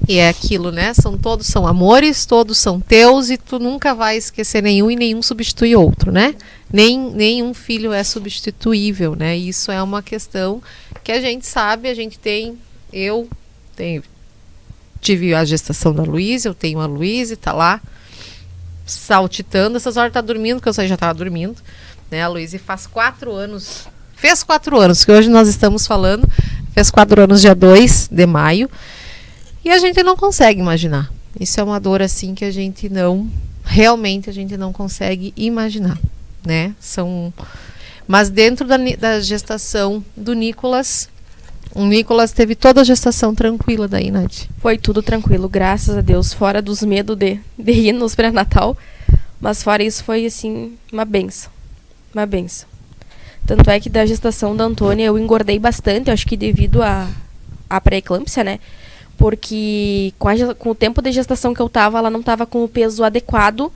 E é aquilo, né? Todos são amores, todos são teus e tu nunca vai esquecer nenhum e nenhum substitui outro, né? Nenhum filho é substituível, né? Isso é uma questão que a gente sabe, tive a gestação da Luísa, eu tenho a Luísa, tá lá saltitando, essas horas tá dormindo, porque eu já tava dormindo, né? A Luísa fez 4 anos, que hoje nós estamos falando, fez 4 anos dia 2 de maio, e a gente não consegue imaginar. Isso é uma dor assim que a gente não consegue imaginar, né? Mas dentro da gestação do Nicolas, o Nicolas teve toda a gestação tranquila daí, Nath? Foi tudo tranquilo, graças a Deus, fora dos medos de ir nos pré-natal. Mas fora isso foi, assim, uma benção. Uma benção. Tanto é que da gestação da Antônia eu engordei bastante, acho que devido à pré-eclâmpsia, né? Porque com o tempo de gestação que eu tava, ela não tava com o peso adequado,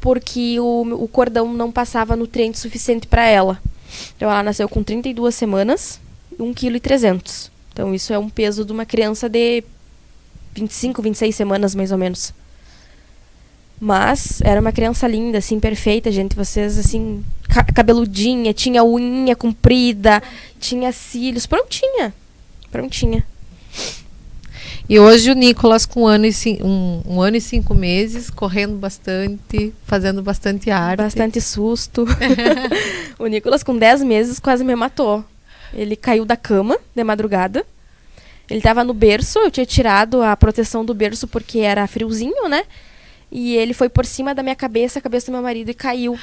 porque o cordão não passava nutriente suficiente para ela. Então ela nasceu com 32 semanas, 1,3 kg. Então isso é um peso de uma criança de 25, 26 semanas mais ou menos. Mas era uma criança linda, assim, perfeita, gente. Vocês, assim, cabeludinha, tinha unha comprida, tinha cílios, prontinha. E hoje o Nicolas com um ano e 5 meses, correndo bastante, fazendo bastante arte. Bastante susto. O Nicolas com 10 meses quase me matou. Ele caiu da cama de madrugada. Ele estava no berço, eu tinha tirado a proteção do berço porque era friozinho, né? E ele foi por cima da minha cabeça, a cabeça do meu marido, e caiu.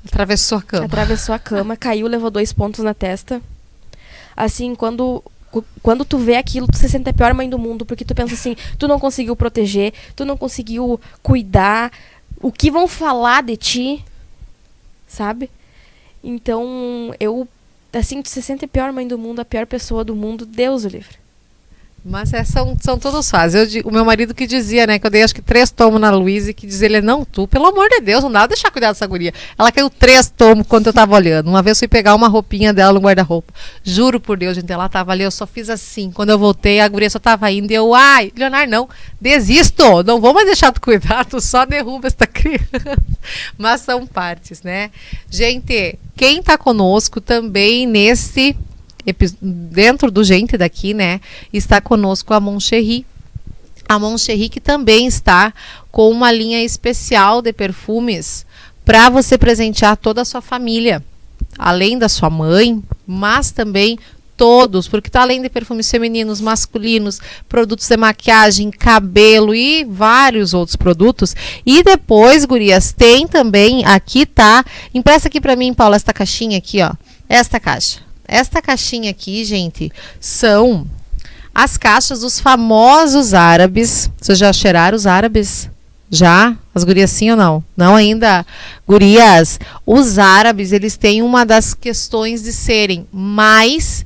Atravessou a cama. Atravessou a cama, caiu, levou 2 pontos na testa. Assim, quando tu vê aquilo, tu se sente a pior mãe do mundo, porque tu pensa assim, tu não conseguiu proteger, tu não conseguiu cuidar, o que vão falar de ti, sabe? Então, assim, tu se sente a pior mãe do mundo, a pior pessoa do mundo, Deus o livre. Mas são todas fases. O meu marido que dizia, né, que eu dei acho que 3 tomos na Luísa, e que dizia ele, não, tu, pelo amor de Deus, não dá pra deixar cuidar dessa guria. Ela caiu 3 tomos quando eu tava olhando. Uma vez fui pegar uma roupinha dela no guarda-roupa. Juro por Deus, gente, ela tava ali, eu só fiz assim. Quando eu voltei, a guria só tava indo, e eu, ai, Leonardo, não, desisto, não vou mais deixar tu cuidar, tu só derruba essa criança. Mas são partes, né? Gente, quem tá conosco também dentro do Gente Daqui, né, está conosco a Moncherie. A Moncherie que também está com uma linha especial de perfumes para você presentear toda a sua família, além da sua mãe, mas também todos, porque tá além de perfumes femininos, masculinos, produtos de maquiagem, cabelo e vários outros produtos. E depois, gurias, tem também, aqui tá, empresta aqui para mim, Paula, esta caixinha aqui, ó, esta caixa. Esta caixinha aqui, gente, são as caixas dos famosos árabes. Vocês já cheiraram os árabes? Já? As gurias sim ou não? Não ainda? Gurias, os árabes, eles têm uma das questões de serem mais...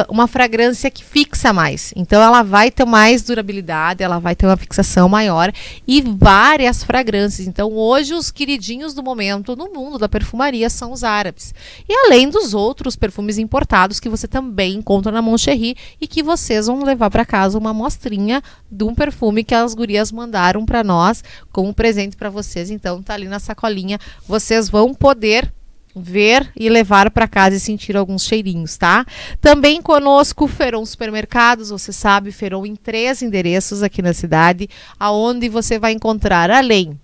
uma fragrância que fixa mais. Então ela vai ter mais durabilidade, ela vai ter uma fixação maior e várias fragrâncias. Então hoje os queridinhos do momento no mundo da perfumaria são os árabes. E além dos outros perfumes importados que você também encontra na Moncherie e que vocês vão levar para casa uma amostrinha de um perfume que as gurias mandaram para nós como presente para vocês. Então tá ali na sacolinha, vocês vão poder ver e levar para casa e sentir alguns cheirinhos, tá? Também conosco o Feron Supermercados, você sabe, Feron em 3 endereços aqui na cidade, aonde você vai encontrar, além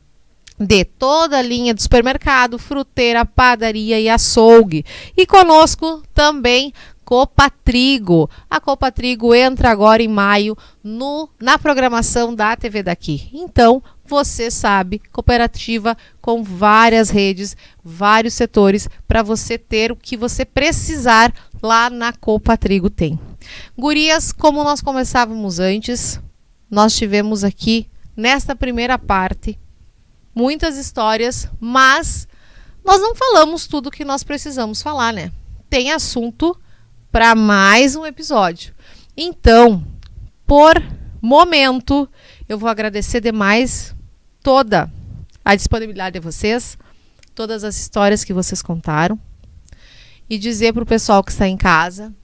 de toda a linha do supermercado, fruteira, padaria e açougue. E conosco também Copa Trigo. A Copa Trigo entra agora em maio na programação da TV Daqui. Então, você sabe, cooperativa com várias redes, vários setores, para você ter o que você precisar lá na Copa Trigo tem. Gurias, como nós começávamos antes, nós tivemos aqui, nesta primeira parte, muitas histórias, mas nós não falamos tudo que nós precisamos falar, né? Tem assunto para mais um episódio. Então, por momento, eu vou agradecer demais toda a disponibilidade de vocês, todas as histórias que vocês contaram, e dizer para o pessoal que está em casa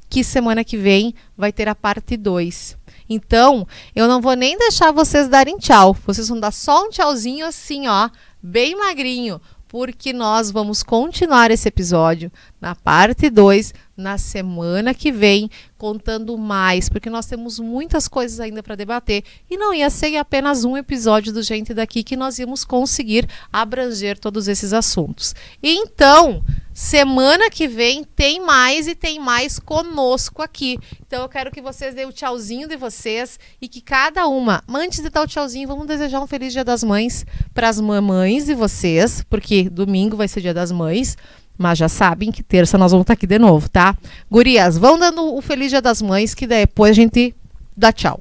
que semana que vem vai ter a parte 2. Então, eu não vou nem deixar vocês darem tchau. Vocês vão dar só um tchauzinho assim, ó, bem magrinho, porque nós vamos continuar esse episódio na parte 2 na semana que vem, contando mais, porque nós temos muitas coisas ainda para debater e não ia ser apenas um episódio do Gente Daqui que nós íamos conseguir abranger todos esses assuntos. Então, semana que vem tem mais e tem mais conosco aqui. Então eu quero que vocês deem o tchauzinho de vocês e que cada uma, antes de dar o tchauzinho, vamos desejar um feliz Dia das Mães para as mamães de vocês, porque domingo vai ser Dia das Mães, mas já sabem que terça nós vamos estar aqui de novo, tá? Gurias, vão dando o feliz Dia das Mães, que depois a gente dá tchau.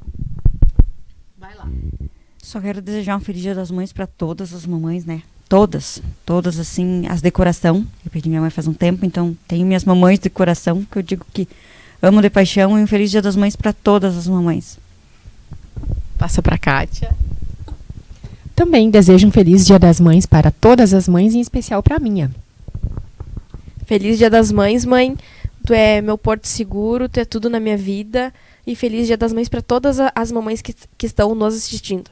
Vai lá. Só quero desejar um feliz Dia das Mães para todas as mamães, né? Todas, assim, as de coração. Eu perdi minha mãe faz um tempo, então tenho minhas mamães de coração, que eu digo que amo de paixão, e um feliz Dia das Mães para todas as mamães. Passa para Kátia. Também desejo um feliz Dia das Mães para todas as mães, em especial para a minha. Feliz Dia das Mães, mãe. Tu é meu porto seguro, tu é tudo na minha vida. E feliz Dia das Mães para todas as mamães que estão nos assistindo.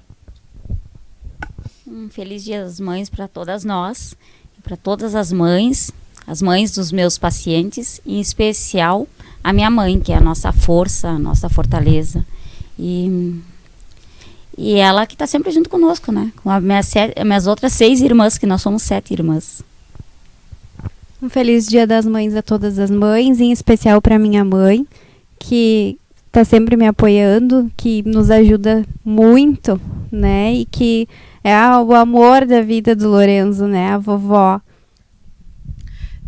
Um feliz Dia das Mães para todas nós, para todas as mães dos meus pacientes, em especial a minha mãe, que é a nossa força, a nossa fortaleza. E ela que está sempre junto conosco, né? Com as minhas outras 6 irmãs, que nós somos 7 irmãs. Um feliz Dia das Mães a todas as mães, em especial para minha mãe, que está sempre me apoiando, que nos ajuda muito, né? E que é o amor da vida do Lorenzo, né? A vovó.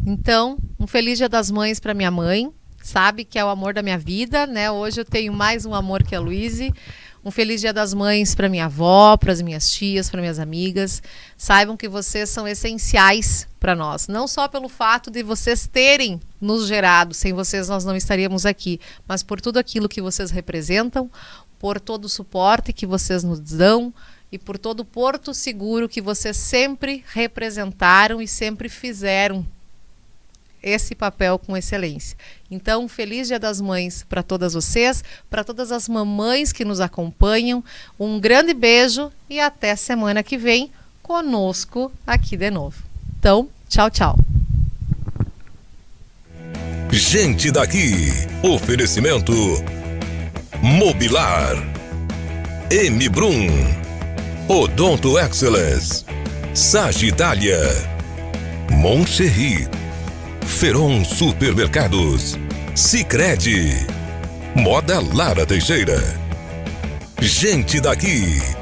Então, um feliz Dia das Mães para minha mãe, sabe que é o amor da minha vida, né? Hoje eu tenho mais um amor que a Luíse. Um feliz Dia das Mães para minha avó, para as minhas tias, para minhas amigas. Saibam que vocês são essenciais para nós. Não só pelo fato de vocês terem nos gerado. Sem vocês nós não estaríamos aqui. Mas por tudo aquilo que vocês representam, por todo o suporte que vocês nos dão e por todo o porto seguro que vocês sempre representaram e sempre fizeram esse papel com excelência. Então, feliz Dia das Mães para todas vocês, para todas as mamães que nos acompanham. Um grande beijo e até semana que vem conosco aqui de novo. Então, tchau, tchau. Gente Daqui. Oferecimento Mobilar, M-Brum, Odonto Excellence, Sagitalia, Moncherry, Feron Supermercados, Sicredi, Moda Lara Teixeira. Gente Daqui.